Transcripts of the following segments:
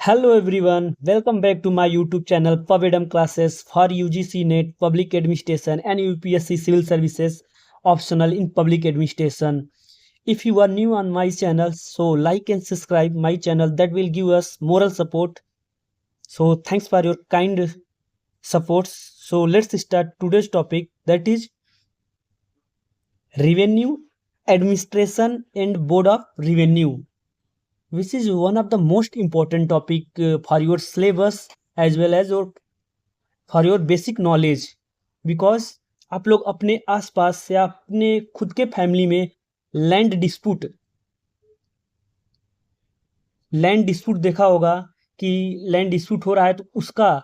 Hello everyone, welcome back to my YouTube channel Pubedum Classes for UGC NET Public Administration and UPSC Civil Services optional in Public Administration. If you are new on my channel, so like and subscribe my channel, that will give us moral support. So thanks for your kind supports. So let's start today's topic, that is Revenue Administration and Board of Revenue, which is one of the most important topic for your syllabus as well as for your basic knowledge, because आप लोग अपने आसपास या अपने खुद के family में land dispute देखा होगा कि लैंड डिस्प्यूट हो रहा है तो उसका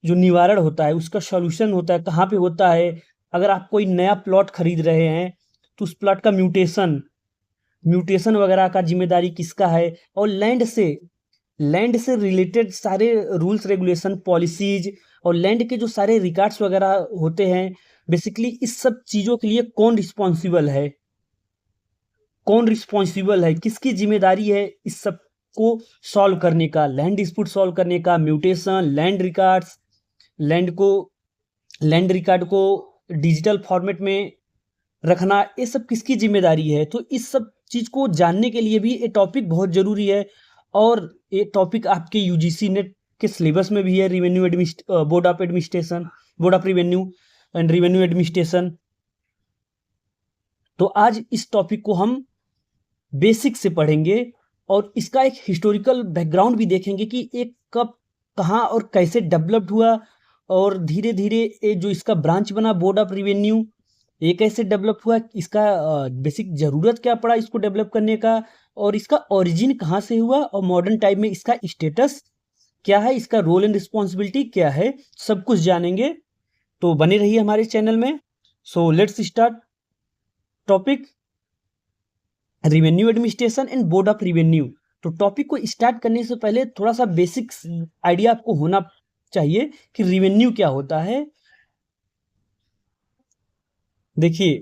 जो निवारण होता है, उसका सॉल्यूशन होता है, कहाँ पे होता है। अगर आप कोई नया प्लॉट खरीद रहे हैं तो उस प्लॉट का म्यूटेशन वगैरह का जिम्मेदारी किसका है, और लैंड से रिलेटेड सारे रूल्स रेगुलेशन पॉलिसीज और लैंड के जो सारे रिकॉर्ड्स वगैरह होते हैं, बेसिकली इस सब चीज़ों के लिए कौन रिस्पॉन्सिबल है, किसकी जिम्मेदारी है इस सब को सॉल्व करने का, लैंड डिस्प्यूट सॉल्व करने का, म्यूटेशन, लैंड रिकॉर्ड को डिजिटल फॉर्मेट में रखना, ये सब किसकी जिम्मेदारी है। तो इस सब चीज़ को जानने के लिए भी ये टॉपिक बहुत ज़रूरी है, और ये टॉपिक आपके यूजीसी नेट के सिलेबस में भी है, board of revenue and revenue administration. तो आज इस टॉपिक को हम बेसिक से पढ़ेंगे और इसका एक हिस्टोरिकल बैकग्राउंड भी देखेंगे कि एक कब, कहाँ और कैसे डेवलप्ड हुआ, और धीरे धीरे ये जो इसका ब्रांच बना बोर्ड ऑफ रेवेन्यू, ये कैसे डेवलप हुआ, इसका बेसिक ज़रूरत क्या पड़ा इसको डेवलप करने का, और इसका ओरिजिन कहाँ से हुआ, और मॉडर्न टाइम में इसका स्टेटस क्या है, इसका रोल एंड रिस्पॉन्सिबिलिटी क्या है, सब कुछ जानेंगे। तो बने रहिए हमारे चैनल में। So let's start topic revenue administration and board of revenue. तो टॉपिक को स्टार्ट करने से पहले थोड़ा सा बेसिक आइडिया आपको होना चाहिए कि रेवेन्यू क्या होता है। देखिए,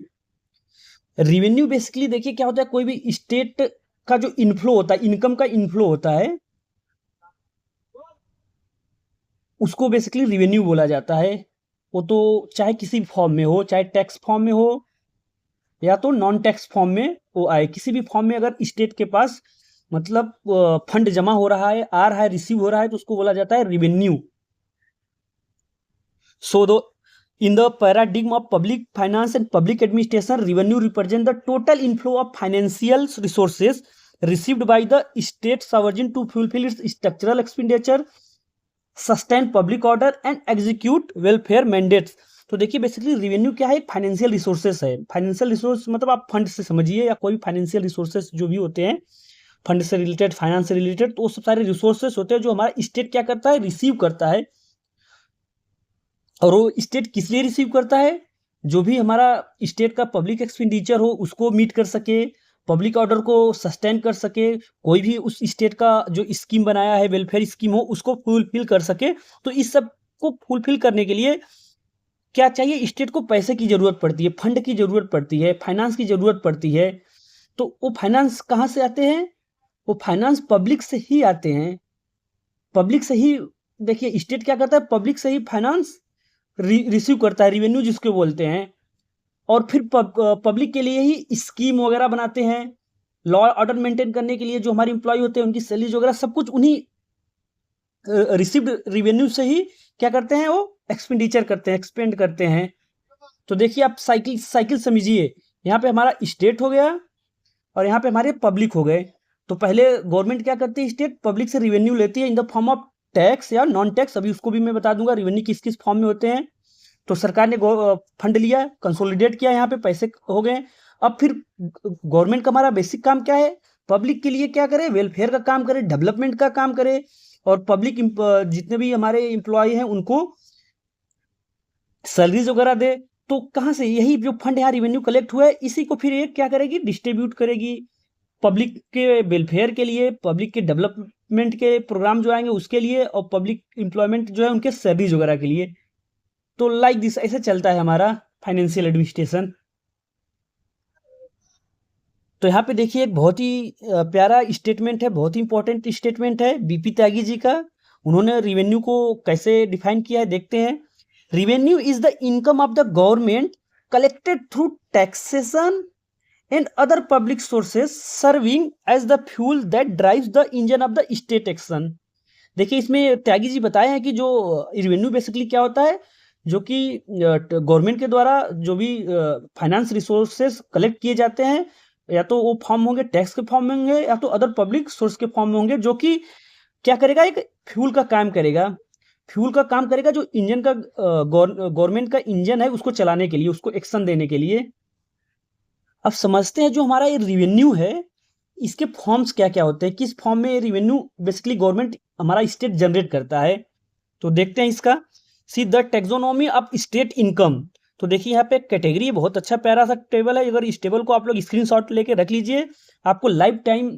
रेवेन्यू बेसिकली देखिए क्या होता है, कोई भी स्टेट का जो इनफ्लो होता है, इनकम का इनफ्लो होता है, उसको बेसिकली रेवेन्यू बोला जाता है। वो तो चाहे किसी फॉर्म में हो, चाहे टैक्स फॉर्म में हो या तो नॉन टैक्स फॉर्म में वो आए, किसी भी फॉर्म में अगर स्टेट के पास मतलब फंड जमा हो रहा है, आ रहा है, रिसीव हो रहा है, तो उसको बोला जाता है रेवेन्यू। सो दो in the paradigm of public finance and public administration, revenue represent the total inflow of financial resources received by the state sovereign to fulfill its structural expenditure, sustain public order and execute welfare mandates। तो देखिए basically revenue क्या है, एक financial resources है। Financial resource मतलब आप fund से समझिए, या कोई भी फाइनेंशियल रिसोर्सेस जो भी होते हैं, फंड से रिलेटेड, फाइनेंस से रिलेटेड, तो वो सब सारे रिसोर्सेस होते हैं जो हमारा स्टेट क्या करता है, रिसीव करता है। और वो स्टेट किस लिए रिसीव करता है, जो भी हमारा स्टेट का पब्लिक एक्सपेंडिचर हो उसको मीट कर सके, पब्लिक ऑर्डर को सस्टेन कर सके, कोई भी उस स्टेट का जो स्कीम बनाया है, वेलफेयर स्कीम हो, उसको फुलफिल कर सके। तो इस सब को फुलफिल करने के लिए क्या चाहिए, स्टेट को पैसे की ज़रूरत पड़ती है, फंड की ज़रूरत पड़ती है, फाइनेंस की ज़रूरत पड़ती है। तो वो फाइनेंस कहाँ से आते हैं, वो फाइनेंस पब्लिक से ही आते हैं, पब्लिक से ही। देखिए स्टेट क्या करता है, पब्लिक से ही फाइनेंस रिसीव करता है, रेवेन्यू जिसको बोलते हैं, और फिर पब्लिक के लिए ही स्कीम वगैरह बनाते हैं, लॉ ऑर्डर मेंटेन करने के लिए जो हमारे एम्प्लॉय होते हैं उनकी सैलरीज वगैरह सब कुछ उन्हीं रिसीव्ड रेवेन्यू से ही क्या करते हैं, वो एक्सपेंडिचर करते हैं, एक्सपेंड करते हैं। तो देखिए आप साइकिल समझिए, यहाँ पे हमारा स्टेट हो गया और यहाँ पे हमारे पब्लिक हो गए। तो पहले गवर्नमेंट क्या करती है, स्टेट पब्लिक से रेवेन्यू लेती है in the form of tax या नॉन टैक्स, अभी उसको भी मैं बता दूंगा रेवेन्यू किस किस फॉर्म में होते हैं। तो सरकार ने फंड लिया, कंसोलिडेट किया, यहाँ पे पैसे हो गए। अब फिर गवर्नमेंट का हमारा बेसिक काम क्या है, पब्लिक के लिए क्या करे, वेलफेयर का काम करे, डेवलपमेंट का काम करे, और पब्लिक जितने भी हमारे एम्प्लॉय हैं उनको सैलरीज वगैरह दे। तो कहाँ से यही जो फंड यहाँ रेवेन्यू कलेक्ट हुआ है, इसी को फिर ये क्या करेगी, डिस्ट्रीब्यूट करेगी पब्लिक के वेलफेयर के लिए, पब्लिक के डेवलपमेंट के प्रोग्राम जो आएंगे उसके लिए, और पब्लिक एम्प्लॉयमेंट जो है उनके सैलरीज वगैरह के लिए। तो लाइक दिस ऐसे चलता है हमारा फाइनेंशियल एडमिनिस्ट्रेशन। तो यहाँ पे देखिए एक बहुत ही प्यारा स्टेटमेंट है, बहुत ही इंपॉर्टेंट स्टेटमेंट है बीपी त्यागी जी का। उन्होंने रिवेन्यू को कैसे डिफाइन किया है देखते हैं। Revenue is the income of the government collected through taxation and other public sources serving as the fuel that drives the engine of the state action. देखिए इसमें त्यागी जी बताए हैं कि जो रिवेन्यू बेसिकली क्या होता है, जो कि गवर्नमेंट के द्वारा जो भी फाइनेंस रिसोर्सेस कलेक्ट किए जाते हैं, या तो वो फॉर्म होंगे टैक्स के फॉर्म में होंगे या तो अदर पब्लिक सोर्स के फॉर्म में होंगे, जो कि क्या करेगा, एक फ्यूल का काम करेगा। फ्यूल का काम करेगा जो इंजन का गवर्नमेंट का इंजन है उसको चलाने के लिए, उसको एक्शन देने के लिए। अब समझते हैं जो हमारा ये रिवेन्यू है इसके फॉर्म्स क्या क्या होते हैं, किस फॉर्म में रिवेन्यू बेसिकली गवर्नमेंट हमारा स्टेट जनरेट करता है। तो देखते हैं इसका। See the taxonomy of state income. तो देखिए यहाँ पे कैटेगरी बहुत अच्छा प्यारा सा टेबल है। अगर इस टेबल को आप लोग स्क्रीनशॉट लेके रख लीजिए, आपको लाइफ टाइम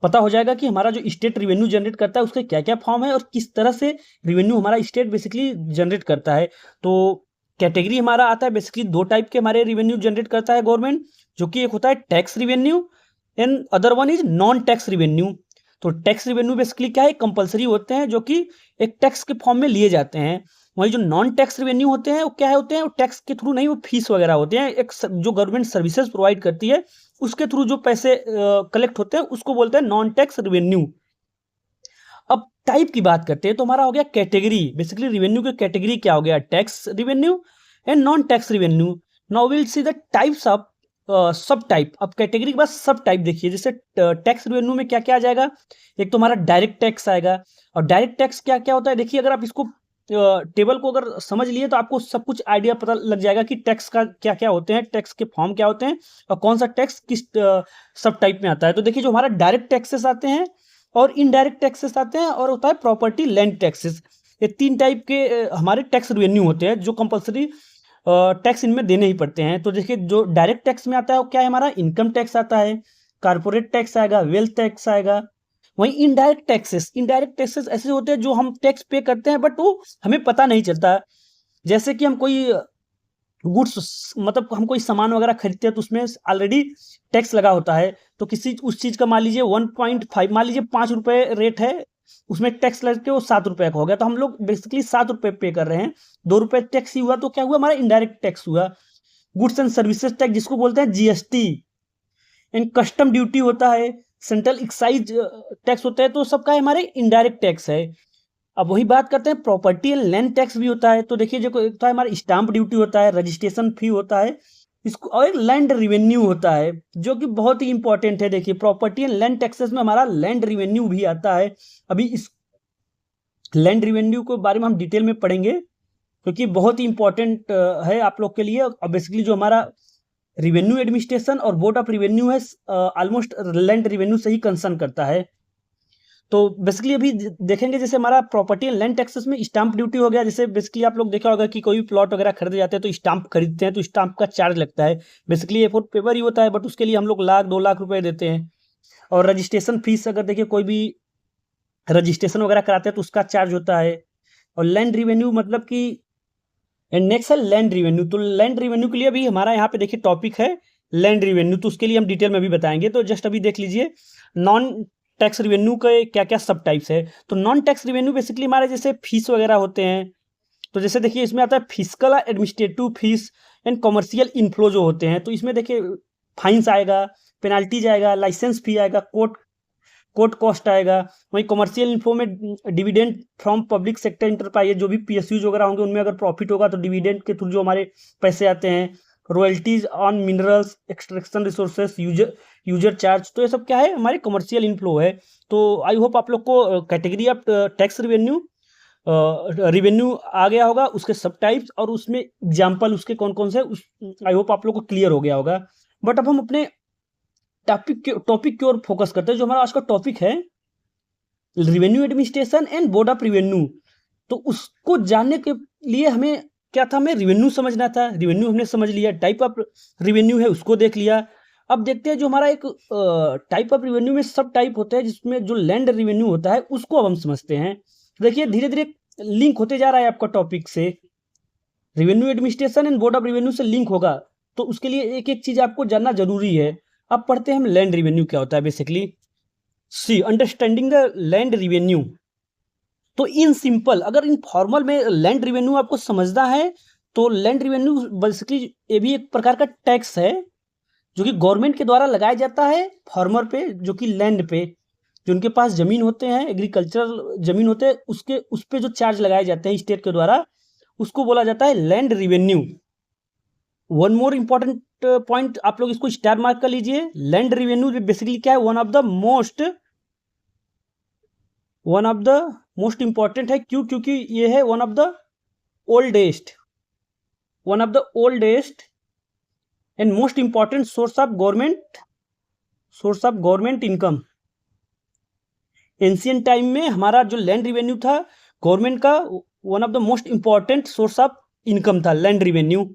पता हो जाएगा कि हमारा जो स्टेट रिवेन्यू जनरेट करता है उसके क्या क्या फॉर्म है और किस तरह से रिवेन्यू हमारा स्टेट बेसिकली जनरेट करता है। तो कैटेगरी हमारा आता है बेसिकली दो टाइप के हमारे रिवेन्यू जनरेट करता है गवर्नमेंट, जो कि एक होता है tax revenue and other one is non tax revenue. तो टैक्स रिवेन्यू बेसिकली क्या है, कंपलसरी होते हैं, जो कि एक टैक्स के फॉर्म में लिए जाते हैं। वही जो नॉन टैक्स रिवेन्यू होते हैं वो क्या है, होते हैं वो टैक्स के थ्रू नहीं, वो फीस वगैरह होते हैं, एक जो गवर्नमेंट सर्विसेज प्रोवाइड करती है उसके थ्रू जो पैसे कलेक्ट होते हैं उसको बोलते हैं नॉन टैक्स रिवेन्यू। अब टाइप की बात करते हैं तो हमारा हो गया कैटेगरी, बेसिकली रिवेन्यू की कैटेगरी क्या हो गया, tax revenue and non tax revenue. Now will see the types of सब टाइप। अब कैटेगरी के बाद सब टाइप देखिए, जैसे टैक्स रिवेन्यू में क्या क्या आ जाएगा। एक तो हमारा डायरेक्ट टैक्स आएगा, और डायरेक्ट टैक्स क्या क्या होता है देखिए, अगर आप इसको टेबल को अगर समझ लिए तो आपको सब कुछ आइडिया पता लग जाएगा कि टैक्स का क्या क्या होते हैं, टैक्स के फॉर्म क्या होते हैं और कौन सा टैक्स किस सब टाइप में आता है। तो देखिए जो हमारा डायरेक्ट टैक्सेस आते हैं और इनडायरेक्ट टैक्सेस आते हैं, और होता है प्रॉपर्टी लैंड टैक्सेस। ये तीन टाइप के हमारे टैक्स रिवेन्यू होते हैं जो कंपलसरी टैक्स इनमें देने ही पड़ते हैं। तो देखिए जो डायरेक्ट टैक्स में आता है वो क्या है, हमारा इनकम टैक्स आता है, कारपोरेट टैक्स आएगा, वेल्थ टैक्स आएगा। वहीं इनडायरेक्ट टैक्सेस ऐसे होते हैं जो हम टैक्स पे करते हैं बट वो हमें पता नहीं चलता। जैसे कि हम कोई गुड्स, मतलब हम कोई सामान वगैरह खरीदते हैं तो उसमें ऑलरेडी टैक्स लगा होता है। तो किसी उस चीज़ का मान लीजिए 1.5, मान लीजिए 5 रुपये रेट है, उसमें टैक्स लग के वो 7 रुपये का हो गया, तो हम लोग बेसिकली 7 रुपये पे कर रहे हैं, 2 रुपये टैक्स ही हुआ, तो क्या हुआ, हमारा इनडायरेक्ट टैक्स हुआ। गुड्स एंड सर्विसेज टैक्स जिसको बोलते हैं जीएसटी, एंड कस्टम ड्यूटी होता है, सेंट्रल एक्साइज टैक्स होता है, तो सबका हमारे इनडायरेक्ट टैक्स है। अब वही बात करते हैं, प्रॉपर्टी एंड लैंड टैक्स भी होता है। तो देखिए जो होता है हमारा स्टाम्प ड्यूटी होता है, रजिस्ट्रेशन फी होता है, इसको और एक लैंड रिवेन्यू होता है जो कि बहुत ही इंपॉर्टेंट है। देखिए प्रॉपर्टी एंड लैंड टैक्सेस में हमारा लैंड रिवेन्यू भी आता है। अभी इस लैंड रिवेन्यू के बारे में हम डिटेल में पढ़ेंगे क्योंकि बहुत ही इंपॉर्टेंट है आप लोग के लिए। और बेसिकली जो हमारा रिवेन्यू एडमिनिस्ट्रेशन और बोर्ड ऑफ रिवेन्यू है ऑलमोस्ट लैंड रिवेन्यू से ही कंसर्न करता है। तो बेसिकली अभी देखेंगे जैसे हमारा प्रॉपर्टी एंड लैंड टैक्सेस में स्टाम्प ड्यूटी हो गया। जैसे बेसिकली आप लोग देखा होगा कि कोई भी प्लॉट वगैरह खरीदे जाते हैं तो स्टाम्प खरीदते हैं तो स्टाम्प का चार्ज लगता है। बेसिकली A4 पेपर ही होता है बट उसके लिए हम लोग 1,00,000-2,00,000 रुपए देते हैं। और रजिस्ट्रेशन फीस अगर देखिए कोई भी रजिस्ट्रेशन वगैरह कराते हैं तो उसका चार्ज होता है। और लैंड रिवेन्यू मतलब कि नेक्स्ट है लैंड रिवेन्यू। तो लैंड रिवेन्यू के लिए भी हमारा यहाँ पे देखिए टॉपिक है लैंड रिवेन्यू, तो उसके लिए हम डिटेल में भी बताएंगे। तो जस्ट अभी देख लीजिए नॉन टैक्स रिवेन्यू के क्या क्या सब टाइप्स है। तो नॉन टैक्स रिवेन्यू बेसिकली हमारे जैसे फीस वगैरह होते हैं। तो जैसे देखिए इसमें आता है physical administrative fees and commercial inflow जो होते हैं। तो इसमें देखिए फाइन्स आएगा, पेनाल्टीज आएगा, लाइसेंस फी आएगा, कोर्ट कॉस्ट आएगा। वहीं कमर्शियल इन्फो में dividend from public sector enterprise, जो भी पीएसयूज वगैरह होंगे उनमें अगर प्रॉफिट होगा तो डिविडेंड के थ्रू जो हमारे पैसे आते हैं। Royalties on minerals, extraction resources, user charge, तो ये सब क्या है, हमारे कमर्शियल इनफ्लो है। तो आई होप आप लोग को कैटेगरी ऑफ टैक्स रिवेन्यू आ गया होगा, उसके सब टाइप्स और उसमें एग्जाम्पल उसके कौन कौन से, आई होप आप लोग को क्लियर हो गया होगा। बट अब हम अपने टॉपिक की ओर फोकस करते हैं। जो हमारा आज का टॉपिक है revenue administration and board of revenue. तो उसको जानने के लिए हमें क्या था, हमें रिवेन्यू समझना था। रिवेन्यू हमने समझ लिया, टाइप ऑफ रिवेन्यू है उसको देख लिया। अब देखते हैं जो हमारा एक टाइप ऑफ रिवेन्यू में सब टाइप होता है, जिसमें जो लैंड रिवेन्यू होता है उसको अब हम समझते हैं। देखिए धीरे धीरे लिंक होते जा रहा है आपका टॉपिक से, revenue administration and board of revenue से लिंक होगा। तो उसके लिए एक एक चीज आपको जानना जरूरी है। अब पढ़ते हैं हम लैंड रिवेन्यू क्या होता है basically. See understanding the land revenue. तो इन सिंपल अगर इन फॉर्मल में लैंड रिवेन्यू आपको समझना है तो लैंड रिवेन्यू बेसिकली ये भी एक प्रकार का टैक्स है जो कि गवर्नमेंट के द्वारा लगाया जाता है फार्मर पे, जो कि लैंड पे, जो उनके पास जमीन होते हैं, एग्रीकल्चरल जमीन होते हैं, उसके उस पे जो चार्ज लगाए जाते हैं स्टेट के द्वारा, उसको बोला जाता है land revenue. One more important point, आप लोग इसको स्टार मार्क कर लीजिए। लैंड रिवेन्यू बेसिकली क्या है, one of the most important है। क्यों? क्योंकि ये है one of the oldest and most important source of government income. Ancient time में हमारा जो लैंड रिवेन्यू था गवर्नमेंट का, one of the most important source of income था लैंड रिवेन्यू।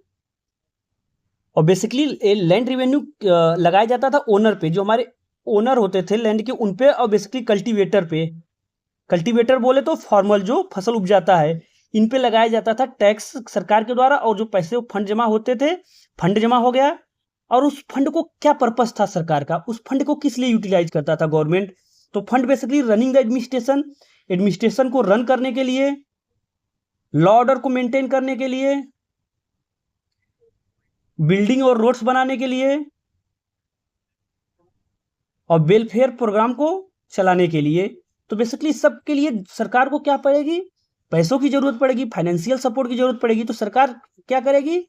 और बेसिकली लैंड रिवेन्यू लगाया जाता था ओनर पे, जो हमारे ओनर होते थे लैंड के उन पे, और बेसिकली कल्टीवेटर पे। कल्टीवेटर बोले तो फॉर्मल जो फसल उपजाता है, इन पे लगाया जाता था टैक्स सरकार के द्वारा। और जो पैसे फंड जमा होते थे, फंड जमा हो गया, और उस फंड को क्या पर्पस था सरकार का, उस फंड को किस लिए यूटिलाइज करता था गवर्नमेंट। तो fund basically running the administration को रन करने के लिए, लॉ ऑर्डर को मेंटेन करने के लिए, बिल्डिंग और रोड्स बनाने के लिए, और वेलफेयर प्रोग्राम को चलाने के लिए। तो बेसिकली सब के लिए सरकार को क्या पड़ेगी, पैसों की जरूरत पड़ेगी, फाइनेंशियल सपोर्ट की जरूरत पड़ेगी। तो सरकार क्या करेगी,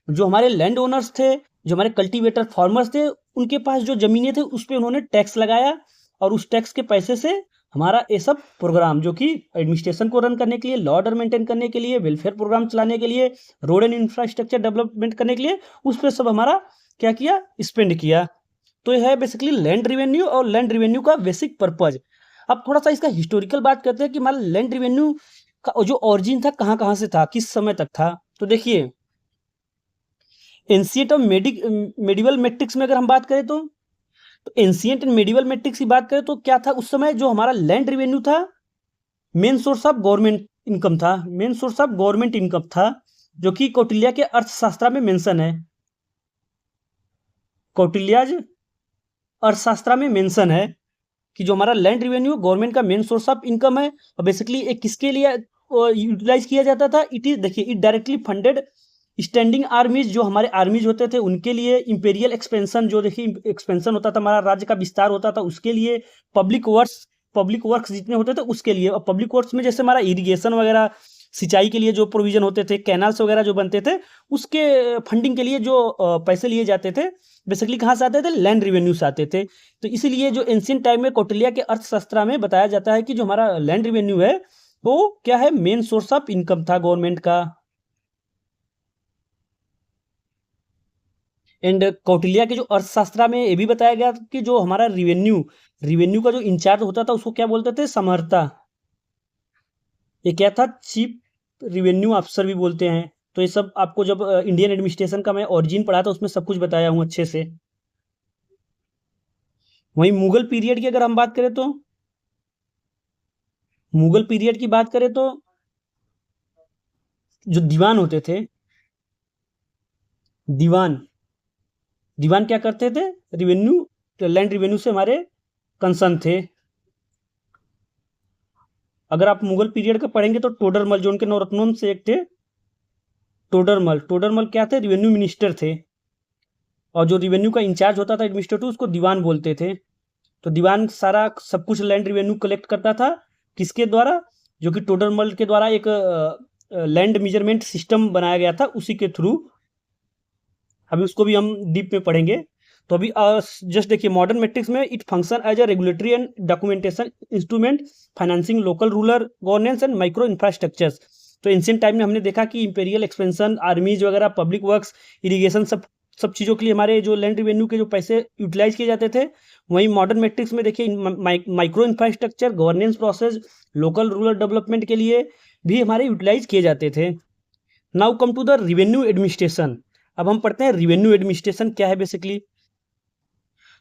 जो हमारे लैंड ओनर्स थे, जो हमारे कल्टीवेटर फार्मर्स थे, उनके पास जो जमीनें थे उस पर उन्होंने टैक्स लगाया, और उस टैक्स के पैसे से हमारा ये सब प्रोग्राम, जो कि एडमिनिस्ट्रेशन को रन करने के लिए, लॉ ऑर्डर मेंटेन करने के लिए, वेलफेयर प्रोग्राम चलाने के लिए, रोड एंड इंफ्रास्ट्रक्चर डेवलपमेंट करने के लिए, उस पर सब हमारा क्या किया, स्पेंड किया। तो यह है बेसिकली लैंड रिवेन्यू और लैंड रिवेन्यू का बेसिक पर्पज। अब थोड़ा सा इसका हिस्टोरिकल बात करते हैं कि हमारा लैंड रिवेन्यू का जो ओरिजिन था कहाँ कहाँ से था, किस समय तक था। तो देखिए एंशिएंट और मेडिवल मैट्रिक्स में अगर हम बात करें तो एंशिएंट एंड मेडिवल मैट्रिक्स की बात करें तो क्या था उस समय, जो हमारा लैंड रिवेन्यू था main source of government income था, जो कि कौटिल्य के अर्थशास्त्र में मेंशन है। कौटिल्याज अर्थशास्त्र में मेंशन है कि जो हमारा लैंड रिवेन्यू गवर्नमेंट का मेन सोर्स ऑफ इनकम है। और बेसिकली एक किसके लिए यूटिलाइज किया जाता था, इट डायरेक्टली फंडेड स्टैंडिंग आर्मीज, जो हमारे आर्मीज होते थे उनके लिए, इंपेरियल एक्सपेंशन, जो देखिए एक्सपेंशन होता था, हमारा राज्य का विस्तार होता था उसके लिए, पब्लिक वर्क्स जितने होते थे उसके लिए। और पब्लिक वर्क्स में जैसे हमारा इरिगेशन वगैरह, सिंचाई के लिए जो प्रोविजन होते थे, कैनाल्स वगैरह जो बनते थे, उसके फंडिंग के लिए जो पैसे लिए जाते थे बेसिकली कहाँ से आते थे, लैंड रेवेन्यू से आते थे। तो इसीलिए जो एंशिएंट टाइम में कौटिल्य के अर्थशास्त्र में बताया जाता है कि जो हमारा लैंड रेवेन्यू है वो क्या है, मेन सोर्स ऑफ इनकम था गवर्नमेंट का। एंड कौटिल्य के जो अर्थशास्त्र में ये भी बताया गया कि जो हमारा रिवेन्यू का जो इंचार्ज होता था उसको क्या बोलते थे, समहर्ता। ये क्या था, चीफ रिवेन्यू ऑफिसर भी बोलते हैं। तो ये सब आपको जब इंडियन एडमिनिस्ट्रेशन का मैं ओरिजिन पढ़ा था उसमें सब कुछ बताया हूँ अच्छे से। वहीं मुगल पीरियड की अगर हम बात करें तो मुगल पीरियड की बात करें तो जो दीवान होते थे, दीवान क्या करते थे, लैंड रिवेन्यू से हमारे कंसर्न थे। अगर आप मुगल पीरियड का पढ़ेंगे तो टोडरमल, जो उनके नवरत्नों से एक थे, टोडरमल क्या थे, रिवेन्यू मिनिस्टर थे। और जो रिवेन्यू का इंचार्ज होता था एडमिनिस्ट्रेटिव, उसको दीवान बोलते थे। तो दीवान सारा सब कुछ लैंड रिवेन्यू कलेक्ट करता था, किसके द्वारा, जो कि टोडरमल के द्वारा एक लैंड मेजरमेंट सिस्टम बनाया गया था, उसी के थ्रू। अभी उसको भी हम डीप में पढ़ेंगे। तो अभी जस्ट देखिए, मॉडर्न मैट्रिक्स में it function as a regulatory and documentation instrument, financing local rural governance and micro infrastructures. तो एंशिएंट टाइम में हमने देखा कि इंपेरियल एक्सपेंशन, आर्मीज वगैरह, पब्लिक वर्क्स, इरिगेशन, सब चीज़ों के लिए हमारे जो लैंड रिवेन्यू के जो पैसे यूटिलाइज किए जाते थे। वहीं मॉडर्न मैट्रिक्स में देखिए micro infrastructure, governance process, local rural development के लिए भी हमारे यूटिलाइज किए जाते थे। Now come to the revenue administration. अब हम पढ़ते हैं रिवेन्यू एडमिनिस्ट्रेशन क्या है बेसिकली।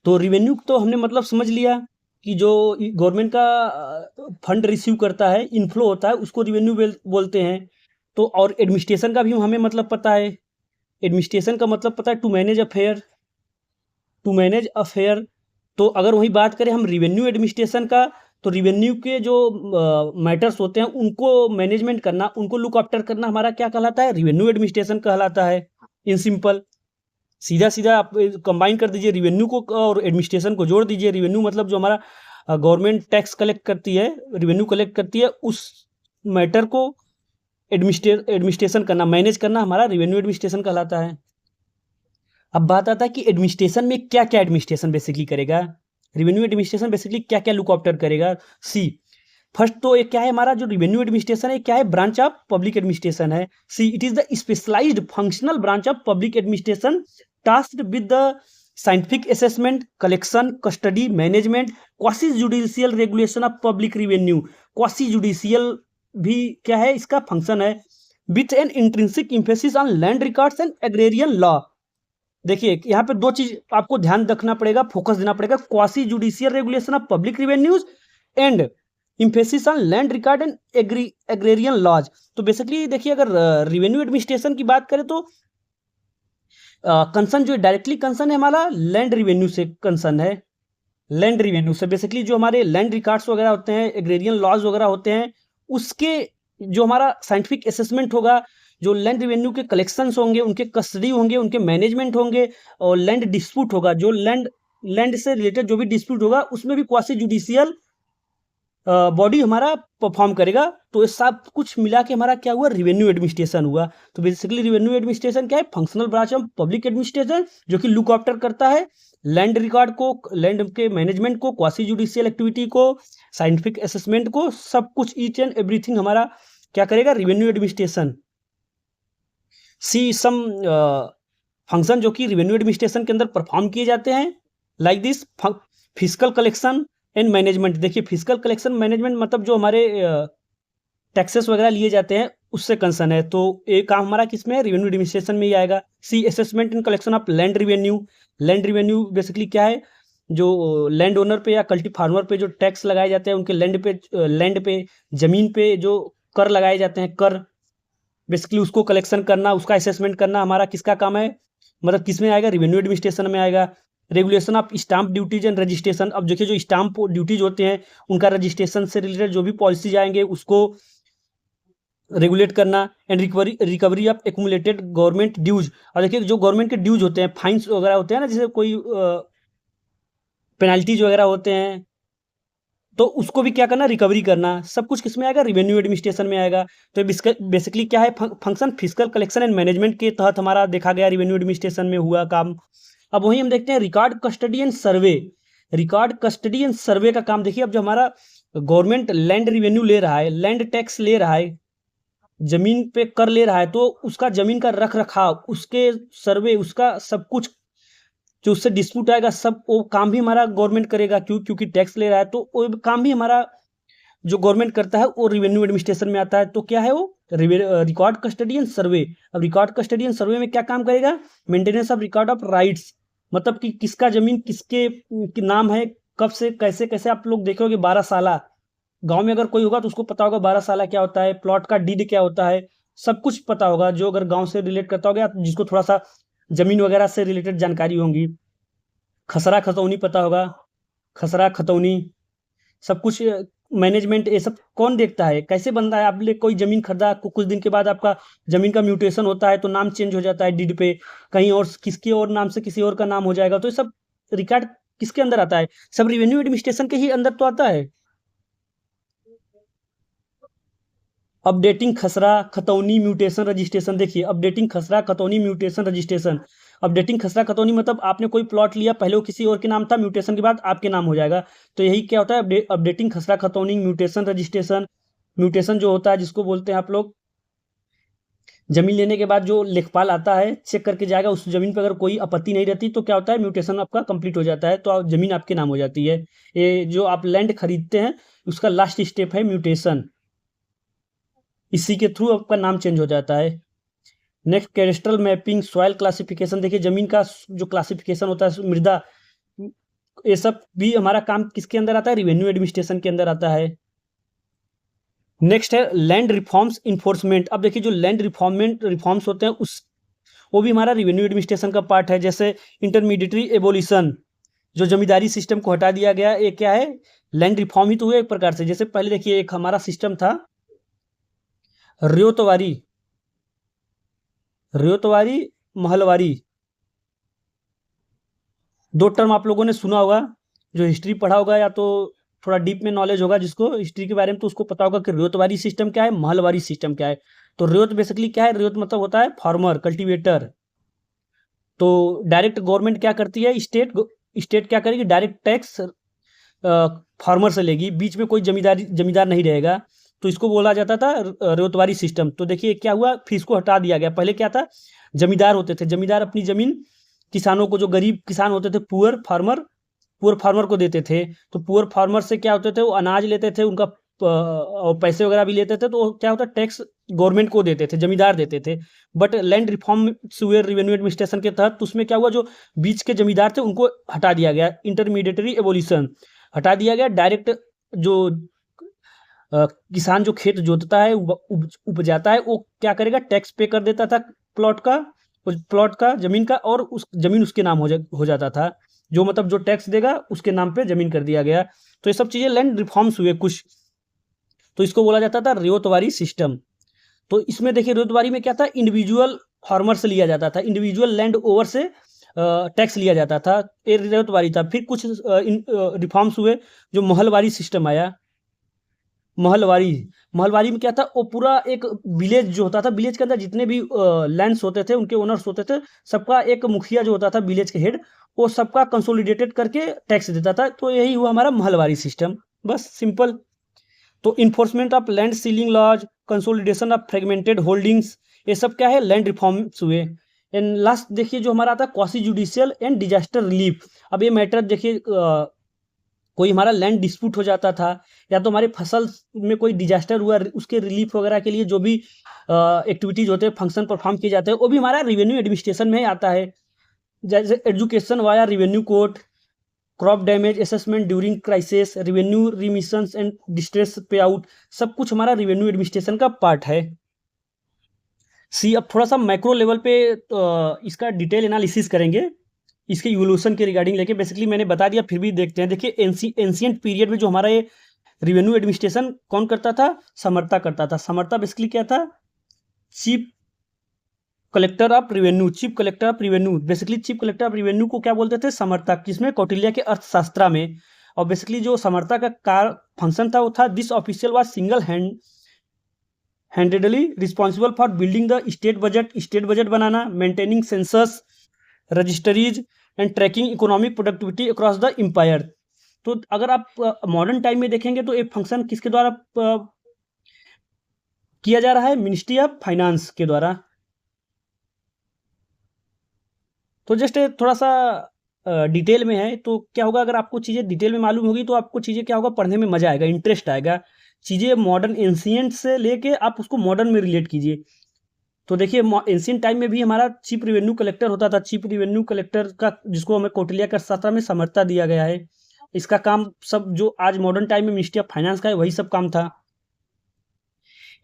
तो रिवेन्यू तो हमने मतलब समझ लिया कि जो गवर्नमेंट का फंड रिसीव करता है, इनफ्लो होता है, उसको रिवेन्यू बोलते हैं। तो और एडमिनिस्ट्रेशन का भी हमें मतलब पता है। एडमिनिस्ट्रेशन का मतलब पता है, to manage affair, to manage affair. तो अगर वही बात करें हम रिवेन्यू एडमिनिस्ट्रेशन का, तो अगर वही बात करें हम रिवेन्यू एडमिनिस्ट्रेशन का, तो रिवेन्यू के जो मैटर्स होते हैं उनको मैनेजमेंट करना, उनको लुक आफ्टर करना हमारा क्या कहलाता है, रिवेन्यू एडमिनिस्ट्रेशन कहलाता है। इन सिंपल सीधा सीधा आप कंबाइन कर दीजिए रिवेन्यू को और एडमिनिस्ट्रेशन को जोड़ दीजिए। रिवेन्यू मतलब जो हमारा गवर्नमेंट टैक्स कलेक्ट करती है, रिवेन्यू कलेक्ट करती है, उस मैटर को एडमिनिस्ट्रेशन करना, मैनेज करना हमारा रिवेन्यू एडमिनिस्ट्रेशन कहलाता है। अब बात आता है कि एडमिनिस्ट्रेशन में क्या क्या एडमिनिस्ट्रेशन बेसिकली करेगा। रिवेन्यू एडमिनिस्ट्रेशन बेसिकली क्या क्या लुक आफ्टर करेगा। सी फर्स्ट तो एक क्या है हमारा जो रिवेन्यू एडमिनिस्ट्रेशन है, क्या है, ब्रांच ऑफ पब्लिक एडमिनिस्ट्रेशन है। See it is the specialised functional branch of public administration tasked with the scientific assessment, collection, custody, management, quasi judicial regulation of public revenue. Quasi judicial भी क्या है, इसका function है। With an intrinsic emphasis on land records and agrarian law. देखिए यहाँ पे दो चीज आपको ध्यान रखना पड़ेगा, फोकस देना पड़ेगा, quasi judicial regulation of public revenues and emphasis on land record and agrarian laws. तो बेसिकली देखिए अगर रिवेन्यू एडमिनिस्ट्रेशन की बात करें तो कंसर्न जो डायरेक्टली कंसर्न है हमारा लैंड रिवेन्यू से कंसर्न है। लैंड रिवेन्यू से बेसिकली जो हमारे लैंड रिकॉर्ड्स वगैरह होते हैं, एग्रेरियन लॉज वगैरह होते हैं, उसके जो हमारा साइंटिफिक असेसमेंट होगा, जो लैंड रिवेन्यू के कलेक्शंस होंगे, उनके कस्टडी होंगे, उनके मैनेजमेंट होंगे, और लैंड डिस्प्यूट होगा, जो लैंड से रिलेटेड जो भी डिस्प्यूट होगा उसमें भी क्वासी जुडिशियल बॉडी हमारा परफॉर्म करेगा। तो ये सब कुछ मिला के हमारा क्या हुआ, रिवेन्यू एडमिनिस्ट्रेशन हुआ। तो बेसिकली रिवेन्यू एडमिनिस्ट्रेशन क्या है, functional branch of public administration, जो कि लुक आफ्टर करता है लैंड रिकॉर्ड को, लैंड के मैनेजमेंट को, क्वासी जुडिशियल एक्टिविटी को, साइंटिफिक असेसमेंट को, सब कुछ ईच एंड एवरीथिंग हमारा क्या करेगा, रिवेन्यू एडमिनिस्ट्रेशन। सी सम फंक्शन जो कि रिवेन्यू एडमिनिस्ट्रेशन के अंदर परफॉर्म किए जाते हैं, like this physical collection and management. देखिए फिजिकल कलेक्शन मैनेजमेंट मतलब जो हमारे टैक्सेस वगैरह लिए जाते हैं उससे कंसर्न है। तो ये काम हमारा किस में है, रिवेन्यू एडमिनिस्ट्रेशन में ही आएगा। See assessment and collection of land revenue. Land revenue basically क्या है, जो लैंड ओनर पे या कल्टी फार्मर पे जो टैक्स लगाए जाते हैं, उनके लैंड पे जमीन पे जो कर लगाए जाते हैं, कर बेसिकली उसको कलेक्शन करना, उसका असेसमेंट करना हमारा किसका काम है, मतलब किस में आएगा, रिवेन्यू एडमिनिस्ट्रेशन में आएगा। Regulation of stamp duties and registration. अब देखिए जो स्टाम्प ड्यूटीज होते हैं उनका रजिस्ट्रेशन से रिलेटेड जो भी पॉलिसीज आएंगे उसको रेगुलेट करना। And recovery of accumulated government dues. और देखिए जो गवर्नमेंट के ड्यूज होते हैं, फाइन्स वगैरह होते हैं ना, जैसे कोई पेनल्टीज वगैरह होते हैं, तो उसको भी क्या करना, रिकवरी करना। सब कुछ किस में आएगा, रिवेन्यू एडमिनिस्ट्रेशन में आएगा। तो बेसिकली क्या है, function physical collection and management के तहत हमारा देखा गया रिवेन्यू एडमिनिस्ट्रेशन में हुआ काम। अब वहीं हम देखते हैं record custody and survey. Record custody and सर्वे का काम देखिए, अब जो हमारा गवर्नमेंट लैंड रिवेन्यू ले रहा है, लैंड टैक्स ले रहा है, जमीन पे कर ले रहा है, तो उसका जमीन का रख रखाव, उसके सर्वे, उसका सब कुछ जो उससे डिस्प्यूट आएगा, सब वो काम भी हमारा गवर्नमेंट करेगा। क्योंकि टैक्स ले रहा है, तो वो काम भी हमारा जो गवर्नमेंट करता है वो रिवेन्यू एडमिनिस्ट्रेशन में आता है। तो क्या है वो, रिकॉर्ड कस्टडी एंड सर्वे। अब रिकॉर्ड कस्टडी एंड सर्वे में क्या काम करेगा, maintenance of record of rights, मतलब कि किसका जमीन किसके नाम है, कब से कैसे कैसे। आप लोग देखोगे 12 साला, गांव में अगर कोई होगा तो उसको पता होगा 12 साला क्या होता है, प्लॉट का डीड क्या होता है, सब कुछ पता होगा, जो अगर गांव से रिलेट करता होगा, जिसको थोड़ा सा जमीन वगैरह से रिलेटेड जानकारी होंगी। खसरा खतौनी पता होगा, खसरा खतौनी सब कुछ मैनेजमेंट, ये सब कौन देखता है, कैसे बनता है। आपने कोई जमीन खरीदा, कुछ दिन के बाद आपका जमीन का म्यूटेशन होता है, तो नाम चेंज हो जाता है डीड पे, कहीं और किसके और नाम से किसी और का नाम हो जाएगा। तो ये सब रिकॉर्ड किसके अंदर आता है, सब रिवेन्यू एडमिनिस्ट्रेशन के ही अंदर तो आता है। अपडेटिंग खसरा खतौनी म्यूटेशन रजिस्ट्रेशन। देखिए अपडेटिंग खसरा खतौनी म्यूटेशन रजिस्ट्रेशन। अपडेटिंग खसरा खतौनी मतलब आपने कोई प्लॉट लिया, पहले वो किसी और के नाम था, म्यूटेशन के बाद आपके नाम हो जाएगा। तो यही क्या होता है, अपडेटिंग खसरा खतौनी म्यूटेशन रजिस्ट्रेशन। म्यूटेशन जो होता है जिसको बोलते हैं आप लोग, जमीन लेने के बाद जो लेखपाल आता है चेक करके जाएगा, उस जमीन पर अगर कोई आपत्ति नहीं रहती तो क्या होता है, म्यूटेशन आपका कंप्लीट हो जाता है, तो जमीन आपके नाम हो जाती है। ये जो आप लैंड खरीदते हैं उसका लास्ट स्टेप है म्यूटेशन, इसी के थ्रू आपका नाम चेंज हो जाता है। Next cadastral mapping, soil classification. देखिए जमीन का जो क्लासिफिकेशन होता है, मृदा, ये सब भी हमारा काम किसके अंदर आता है, रिवेन्यू एडमिनिस्ट्रेशन के अंदर आता है। नेक्स्ट है लैंड रिफॉर्म्स इन्फोर्समेंट। अब देखिए जो लैंड रिफॉर्म्स होते हैं उस वो भी हमारा रिवेन्यू एडमिनिस्ट्रेशन का पार्ट है। जैसे इंटरमीडिएटरी एबोलिशन, जो जमींदारी सिस्टम को हटा दिया गया, ये क्या है, लैंड रिफॉर्म ही तो हुआ एक प्रकार से। जैसे पहले देखिए एक हमारा सिस्टम था रेतवारी, रेतवारी, महलवारी। दो टर्म आप लोगों ने सुना होगा, जो हिस्ट्री पढ़ा होगा या तो थोड़ा डीप में नॉलेज होगा जिसको हिस्ट्री के बारे में, तो उसको पता होगा कि रेतवारी सिस्टम क्या है, महलवारी सिस्टम क्या है। तो रेत बेसिकली क्या है, रेत मतलब होता है फार्मर, कल्टीवेटर। तो डायरेक्ट गवर्नमेंट क्या करती है, स्टेट क्या करेगी, डायरेक्ट टैक्स फार्मर से लेगी, बीच में कोई जमींदार नहीं रहेगा। तो इसको बोला जाता था रेतवारी सिस्टम। तो देखिए क्या हुआ, फिर इसको हटा दिया गया। पहले क्या था, जमींदार होते थे, जमींदार अपनी जमीन किसानों को, जो गरीब किसान होते थे, पुअर फार्मर को देते थे। तो पुअर फार्मर से क्या होते थे, वो अनाज लेते थे, उनका और पैसे वगैरह भी लेते थे। तो क्या होता, टैक्स गवर्नमेंट को देते थे, जमींदार देते थे। बट लैंड रिफॉर्म हुए रेवेन्यू एडमिनिस्ट्रेशन के तहत, तो उसमें क्या हुआ, जो बीच के जमींदार थे उनको हटा दिया गया, इंटरमीडिएटरी एबोलिशन हटा दिया गया। डायरेक्ट जो किसान जो खेत जोतता है, उपजाता है, वो क्या करेगा, टैक्स पे कर देता था प्लॉट का, उस प्लॉट का, जमीन का, और उस जमीन उसके नाम हो जाता था। जो मतलब जो टैक्स देगा उसके नाम पे जमीन कर दिया गया। तो ये सब चीजें लैंड रिफॉर्म्स हुए कुछ। तो इसको बोला जाता था रेतवारी सिस्टम। तो इसमें देखिए रेतवारी में क्या था, इंडिविजुअल फार्मर से लिया जाता था, इंडिविजुअल लैंड ओवर से टैक्स लिया जाता था, ये रेतवारी था। फिर कुछ रिफॉर्म्स हुए, जो महलवारी सिस्टम आया। महलवारी, महलवारी में क्या था, वो पूरा एक विलेज जो होता था, विलेज के अंदर जितने भी लैंड्स होते थे, उनके ओनर्स होते थे, सबका एक मुखिया जो होता था, विलेज के हेड, वो सबका कंसोलिडेटेड करके टैक्स देता था। तो यही हुआ हमारा महलवारी सिस्टम, बस सिंपल। तो enforcement of land ceiling laws, consolidation of fragmented holdings, ये सब क्या है, लैंड रिफॉर्म्स हुए। एंड लास्ट देखिए जो हमारा आता है quasi judicial and disaster relief. अब ये मैटर देखिए, कोई हमारा लैंड डिस्प्यूट हो जाता था, या तो हमारी फसल में कोई डिजास्टर हुआ, उसके रिलीफ वगैरह के लिए जो भी एक्टिविटीज होते हैं, फंक्शन परफॉर्म किए जाते हैं, वो भी हमारा रेवेन्यू एडमिनिस्ट्रेशन में आता है। जैसे education via revenue court, crop damage assessment during crisis, revenue remissions and distress पे आउट, सब कुछ हमारा रेवेन्यू एडमिनिस्ट्रेशन का पार्ट है। अब थोड़ा सा मैक्रो लेवल पे इसका डिटेल एनालिसिस करेंगे, इसके इवोल्यूशन के रिगार्डिंग लेके। बेसिकली मैंने बता दिया, फिर भी देखते हैं। देखिए एंशियंट पीरियड में जो हमारा ये रेवेन्यू एडमिनिस्ट्रेशन कौन करता था, समर्था करता था। समर्था बेसिकली क्या था, chief collector of revenue, chief collector of revenue. Basically chief collector of revenue को क्या बोलते थे, समर्था, किसमें, कौटिल्य के अर्थशास्त्र में। और बेसिकली जो समर्था का फंक्शन था वो था, this official was single handedly responsible for building the state budget बनाना, maintaining census, registries and tracking economic productivity across the empire. तो अगर आप मॉडर्न टाइम में देखेंगे तो एक फंक्शन किसके द्वारा किया जा रहा है, मिनिस्ट्री ऑफ फाइनेंस के द्वारा। तो जस्ट थोड़ा सा डिटेल में है, तो क्या होगा, अगर आपको चीज़ें डिटेल में मालूम होगी तो आपको चीज़ें क्या होगा, पढ़ने में मजा आएगा, इंटरेस्ट आएगा। चीज़ें मॉडर्न एंशियंट से लेके आप उसको मॉडर्न में रिलेट कीजिए। तो देखिए एंशियंट टाइम में भी हमारा चीफ रेवेन्यू कलेक्टर होता था। चीफ रेवेन्यू कलेक्टर का, जिसको हमें कौटिल्य का अर्थशास्त्र में समर्था दिया गया है, इसका काम सब जो आज मॉडर्न टाइम में मिनिस्ट्री ऑफ फाइनेंस का है, वही सब काम था।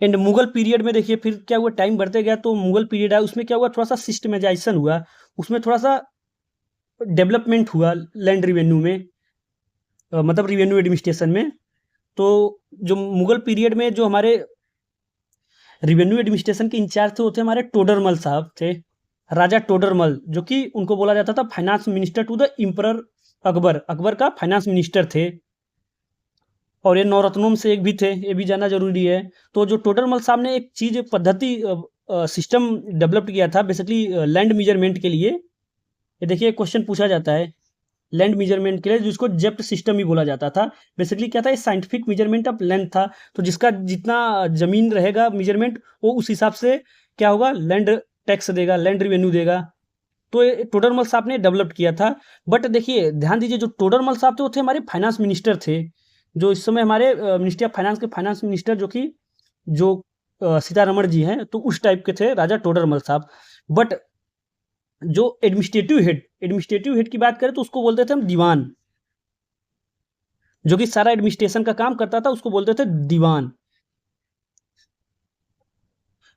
एंड मुगल पीरियड में देखिए फिर क्या हुआ, टाइम बढ़ते गया, तो मुगल पीरियड है, उसमें क्या हुआ, थोड़ा सा सिस्टमाइजेशन हुआ, उसमें थोड़ा सा डेवलपमेंट हुआ लैंड रेवेन्यू में, मतलब रेवेन्यू एडमिनिस्ट्रेशन में। तो जो मुगल पीरियड में जो हमारे रेवेन्यू एडमिनिस्ट्रेशन के इंचार्ज थे, वो थे हमारे टोडरमल साहब थे, राजा टोडरमल, जो कि उनको बोला जाता था finance minister to the emperor Akbar, Akbar का फाइनेंस मिनिस्टर थे। और ये नवरत्नों में से एक भी थे, ये भी जानना जरूरी है। तो जो टोडरमल साहब ने एक चीज़ पद्धति सिस्टम डेवलप किया था, बेसिकली लैंड मेजरमेंट के लिए। ये देखिए क्वेश्चन पूछा जाता है लैंड मेजरमेंट के लिए, जिसको जेप्ट सिस्टम भी बोला जाता था। बेसिकली क्या था, ये साइंटिफिक मेजरमेंट ऑफ लेंथ था। तो जिसका जितना जमीन रहेगा मेजरमेंट, वो उस हिसाब से क्या होगा, लैंड टैक्स देगा, लैंड रेवेन्यू देगा। तो ये टोडरमल साहब ने डेवलप किया था। बट देखिए ध्यान दीजिए, जो टोडरमल साहब थे वो थे हमारे फाइनेंस मिनिस्टर थे, जो इस समय हमारे मिनिस्ट्री ऑफ फाइनेंस के फाइनेंस मिनिस्टर, जो सीतारमण जी हैं, तो उस टाइप के थे राजा टोडरमल साहब। बट जो एडमिनिस्ट्रेटिव हेड की बात करें तो उसको बोलते थे हम दीवान, जो कि सारा एडमिनिस्ट्रेशन का काम करता था, उसको बोलते थे दीवान।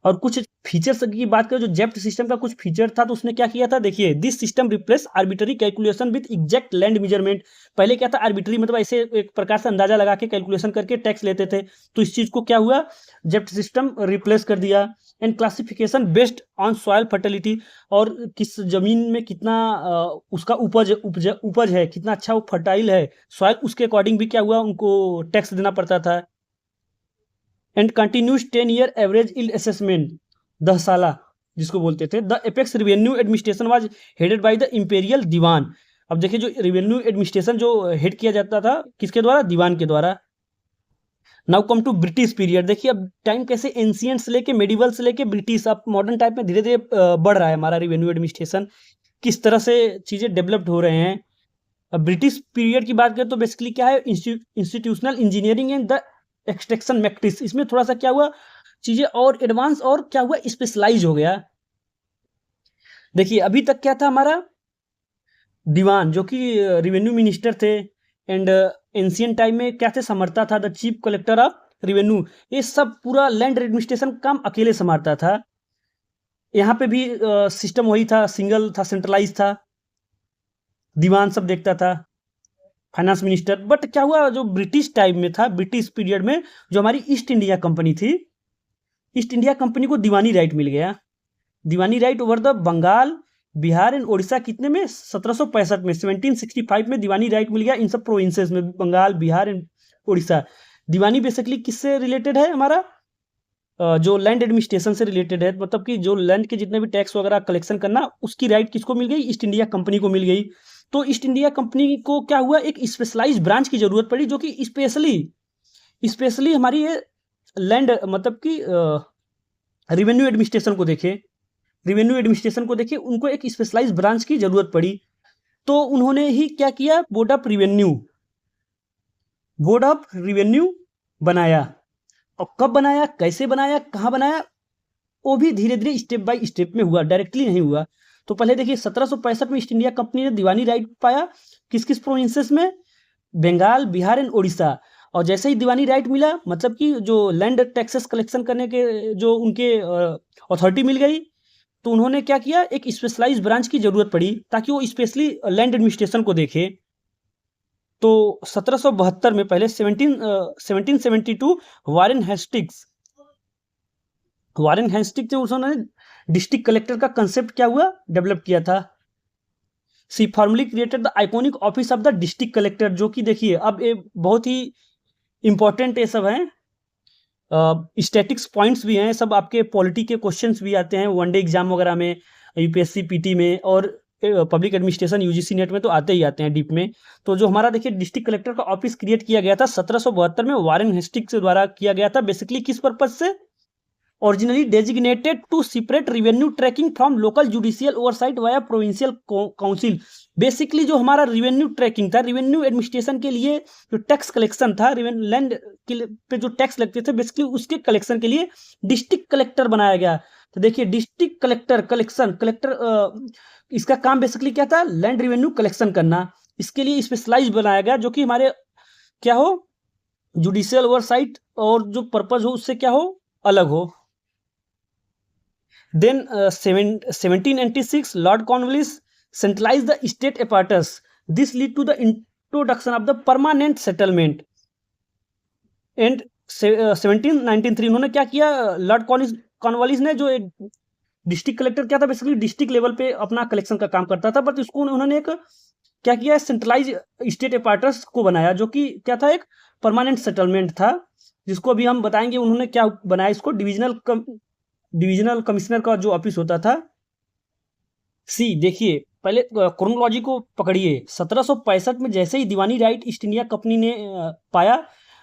और कुछ फीचर्स की बात करें, जो जेप्ट सिस्टम का कुछ फीचर था, तो उसने क्या किया था, देखिए, this system replace arbitrary calculation with exact land measurement. पहले क्या था, आर्बिट्ररी मतलब ऐसे एक प्रकार से अंदाजा लगा के कैलकुलेशन करके टैक्स लेते थे, तो इस चीज को क्या हुआ, जेप्ट सिस्टम रिप्लेस कर दिया। And classification based on soil fertility, और किस जमीन में कितना उसका उपज है, कितना अच्छा वो फर्टाइल है सॉइल, उसके अकॉर्डिंग भी क्या हुआ, उनको टैक्स देना पड़ता था। And continuous 10 year average yield assessment, 10 साला जिसको बोलते थे। The apex revenue administration was headed by the imperial Diwan. अब देखिए, जो रिवेन्यू एडमिनिस्ट्रेशन जो हेड किया जाता था, किसके द्वारा, दीवान के द्वारा। Now come to British period. देखिए अब टाइम कैसे एंशियंट से लेके मेडिवल से लेके ब्रिटिश, अब मॉडर्न टाइप में धीरे धीरे बढ़ रहा है हमारा रिवेन्यू एडमिनिस्ट्रेशन, किस तरह से चीज़ें डेवलप्ड हो रहे हैं। अब ब्रिटिश पीरियड की बात करें तो बेसिकली क्या है, institutional engineering and the extraction matrix, इसमें थोड़ा सा क्या हुआ, चीज़ें और एडवांस और क्या हुआ, स्पेशलाइज हो गया। देखिए अभी तक क्या था हमारा, दीवान जो कि रिवेन्यू मिनिस्टर थे, एंड एंशियंट टाइम में क्या थे, समरता था the chief collector of revenue, ये सब पूरा लैंड एडमिनिस्ट्रेशन काम अकेले संभालता था। यहाँ पे भी सिस्टम वही था, सिंगल था, सेंट्रलाइज था, दीवान सब देखता था, फाइनेंस मिनिस्टर। बट क्या हुआ, जो ब्रिटिश टाइम में था, ब्रिटिश पीरियड में, जो हमारी ईस्ट इंडिया कंपनी थी, ईस्ट इंडिया कंपनी को दीवानी राइट मिल गया। Diwani right over the Bengal, Bihar and Orissa, कितने में, 1765 में, 1765 में दीवानी राइट मिल गया इन सब प्रोविंसेस में, बंगाल, बिहार एंड उड़ीसा। दीवानी बेसिकली किससे रिलेटेड है, हमारा जो लैंड एडमिनिस्ट्रेशन से रिलेटेड है, मतलब कि जो लैंड के जितने भी टैक्स वगैरह कलेक्शन करना, उसकी राइट किसको मिल गई, ईस्ट इंडिया कंपनी को मिल गई। तो ईस्ट इंडिया कंपनी को क्या हुआ, एक स्पेशलाइज ब्रांच की जरूरत पड़ी, जो कि स्पेशली स्पेशली हमारी ये लैंड मतलब कि रिवेन्यू एडमिनिस्ट्रेशन को देखे, रिवेन्यू एडमिनिस्ट्रेशन को देखे, उनको एक स्पेशलाइज ब्रांच की जरूरत पड़ी। तो उन्होंने ही क्या किया, बोर्ड ऑफ रिवेन्यू बनाया। और कब बनाया, कैसे बनाया, कहाँ बनाया, वो भी धीरे धीरे स्टेप बाय स्टेप में हुआ, डायरेक्टली नहीं हुआ। तो पहले देखिए 1765 में ईस्ट इंडिया कंपनी ने दीवानी राइट पाया, किस किस प्रोविंसेस में, बंगाल, बिहार एंड उड़ीसा। और जैसे ही दीवानी राइट मिला, मतलब कि जो लैंड टैक्सेस कलेक्शन करने के जो उनके अथॉरिटी मिल गई, तो उन्होंने क्या किया, एक स्पेशलाइज ब्रांच की जरूरत पड़ी, ताकि वो स्पेशली लैंड एडमिनिस्ट्रेशन को देखे। तो 1772 में, पहले 1772 वारेन हेस्टिक्स ने उन्होंने डिस्ट्रिक्ट कलेक्टर का कंसेप्ट क्या हुआ, डेवलप किया था। See formally created the iconic office of the district collector, जो कि देखिए अब ये बहुत ही इंपॉर्टेंट ये सब हैं, स्टैटिक्स पॉइंट्स भी हैं, सब आपके पॉलिटी के क्वेश्चंस भी आते हैं वनडे एग्जाम वगैरह में, यूपीएससी पीटी में, और पब्लिक एडमिनिस्ट्रेशन यूजीसी नेट में तो आते ही आते हैं डीप में। तो जो हमारा देखिए डिस्ट्रिक्ट कलेक्टर का ऑफिस क्रिएट किया गया था 1772 में, वारेन हेस्टिक्स द्वारा किया गया था। बेसिकली किस पर्पज से, originally designated to separate revenue tracking from local judicial oversight via provincial council। Basically जो हमारा रिवेन्यू ट्रैकिंग था, रिवेन्यू एडमिनिस्ट्रेशन के लिए जो टैक्स कलेक्शन था, लैंड पे जो टैक्स लगते थे, बेसिकली उसके कलेक्शन के लिए डिस्ट्रिक्ट कलेक्टर बनाया गया। तो देखिए डिस्ट्रिक्ट कलेक्टर इसका काम बेसिकली क्या था, लैंड रिवेन्यू कलेक्शन करना। इसके लिए स्पेशलाइज बनाया गया, जो कि हमारे क्या हो, जुडिशियल ओवरसाइट, और जो पर्पज हो उससे क्या हो, अलग हो। Then 1796 Lord Cornwallis centralized the state apparatus. This led to the introduction of the permanent settlement. And 1793 उन्होंने क्या किया, लॉर्ड कॉर्नवालिस ने, जो डिस्ट्रिक्ट कलेक्टर क्या था, बेसिकली डिस्ट्रिक्ट लेवल पे अपना कलेक्शन का काम करता था, बट इसको उन्होंने एक क्या किया, सेंट्रलाइज स्टेट अपैरेटस को बनाया, जो कि क्या था, एक परमानेंट सेटलमेंट था, जिसको अभी हम बताएंगे उन्होंने क्या बनाया। इसको डिविजनल कमिश्नर का जो ऑफिस होता था। सी देखिए, पहले क्रोनोलॉजी को पकड़िए। 1765 में जैसे ही दीवानी राइट ईस्ट इंडिया कंपनी ने पाया,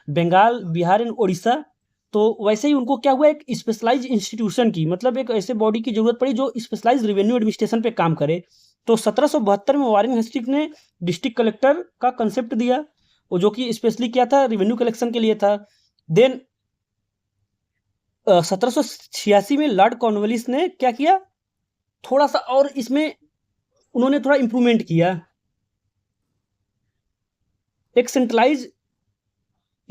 बंगाल, बिहार एंड उड़ीसा, तो वैसे ही उनको क्या हुआ, एक स्पेशलाइज इंस्टीट्यूशन की, मतलब एक ऐसे बॉडी की जरूरत पड़ी जो स्पेशलाइज रेवेन्यू एडमिनिस्ट्रेशन पे काम करे। तो 1772 में वारेन हेस्टिक्स ने डिस्ट्रिक्ट कलेक्टर का कंसेप्ट दिया, वो जो कि स्पेशली क्या था, रेवेन्यू कलेक्शन के लिए था। देन 1786 में लॉर्ड कॉर्नवालिस ने क्या किया, थोड़ा सा और इसमें उन्होंने थोड़ा इंप्रूवमेंट किया, एक सेंट्रलाइज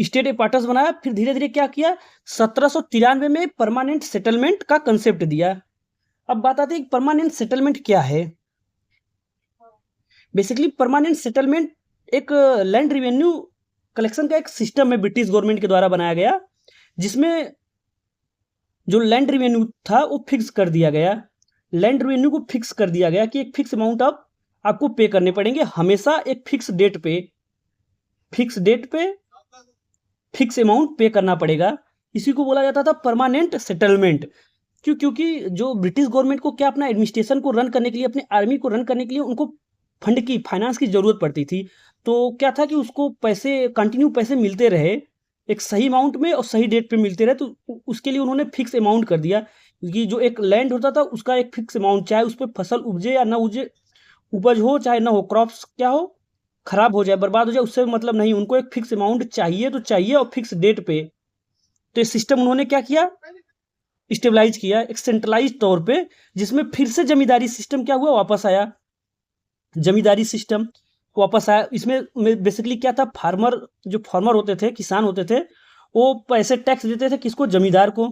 स्टेट एपार्टस बनाया, फिर धीरे धीरे क्या किया, 1793 में परमानेंट सेटलमेंट का कंसेप्ट दिया। अब बात आती है परमानेंट सेटलमेंट क्या है। बेसिकली परमानेंट सेटलमेंट एक लैंड रिवेन्यू कलेक्शन का एक सिस्टम है ब्रिटिश गवर्नमेंट के द्वारा बनाया गया, जिसमें जो लैंड रिवेन्यू था वो फिक्स कर दिया गया। लैंड रेवेन्यू को फिक्स कर दिया गया कि एक फिक्स अमाउंट आपको पे करने पड़ेंगे हमेशा, एक फिक्स डेट पे फिक्स अमाउंट पे करना पड़ेगा। इसी को बोला जाता था परमानेंट सेटलमेंट। क्योंकि जो ब्रिटिश गवर्नमेंट को क्या अपना एडमिनिस्ट्रेशन को रन करने के लिए, अपनी आर्मी को रन करने के लिए उनको फंड की, फाइनेंस की जरूरत पड़ती थी। तो क्या था कि उसको पैसे, कंटिन्यू पैसे मिलते रहे एक सही अमाउंट में और सही डेट पे मिलते रहे, तो उसके लिए उन्होंने फिक्स अमाउंट कर दिया कि जो एक लैंड होता था उसका एक फिक्स अमाउंट, चाहे उस पर फसल उपजे या ना उपजे, उपज हो चाहे ना हो, क्रॉप्स क्या हो, खराब हो जाए, बर्बाद हो जाए, उससे मतलब नहीं, उनको एक फिक्स अमाउंट चाहिए तो चाहिए और फिक्स डेट पे। तो ये सिस्टम उन्होंने क्या किया, स्टेबलाइज किया एक सेंट्रलाइज तौर पे, जिसमें फिर से जमींदारी सिस्टम क्या हुआ, वापस आया। जमींदारी सिस्टम वापस आया। इसमें बेसिकली क्या था, जो फार्मर होते थे, किसान होते थे, वो पैसे टैक्स देते थे किसको, जमींदार को।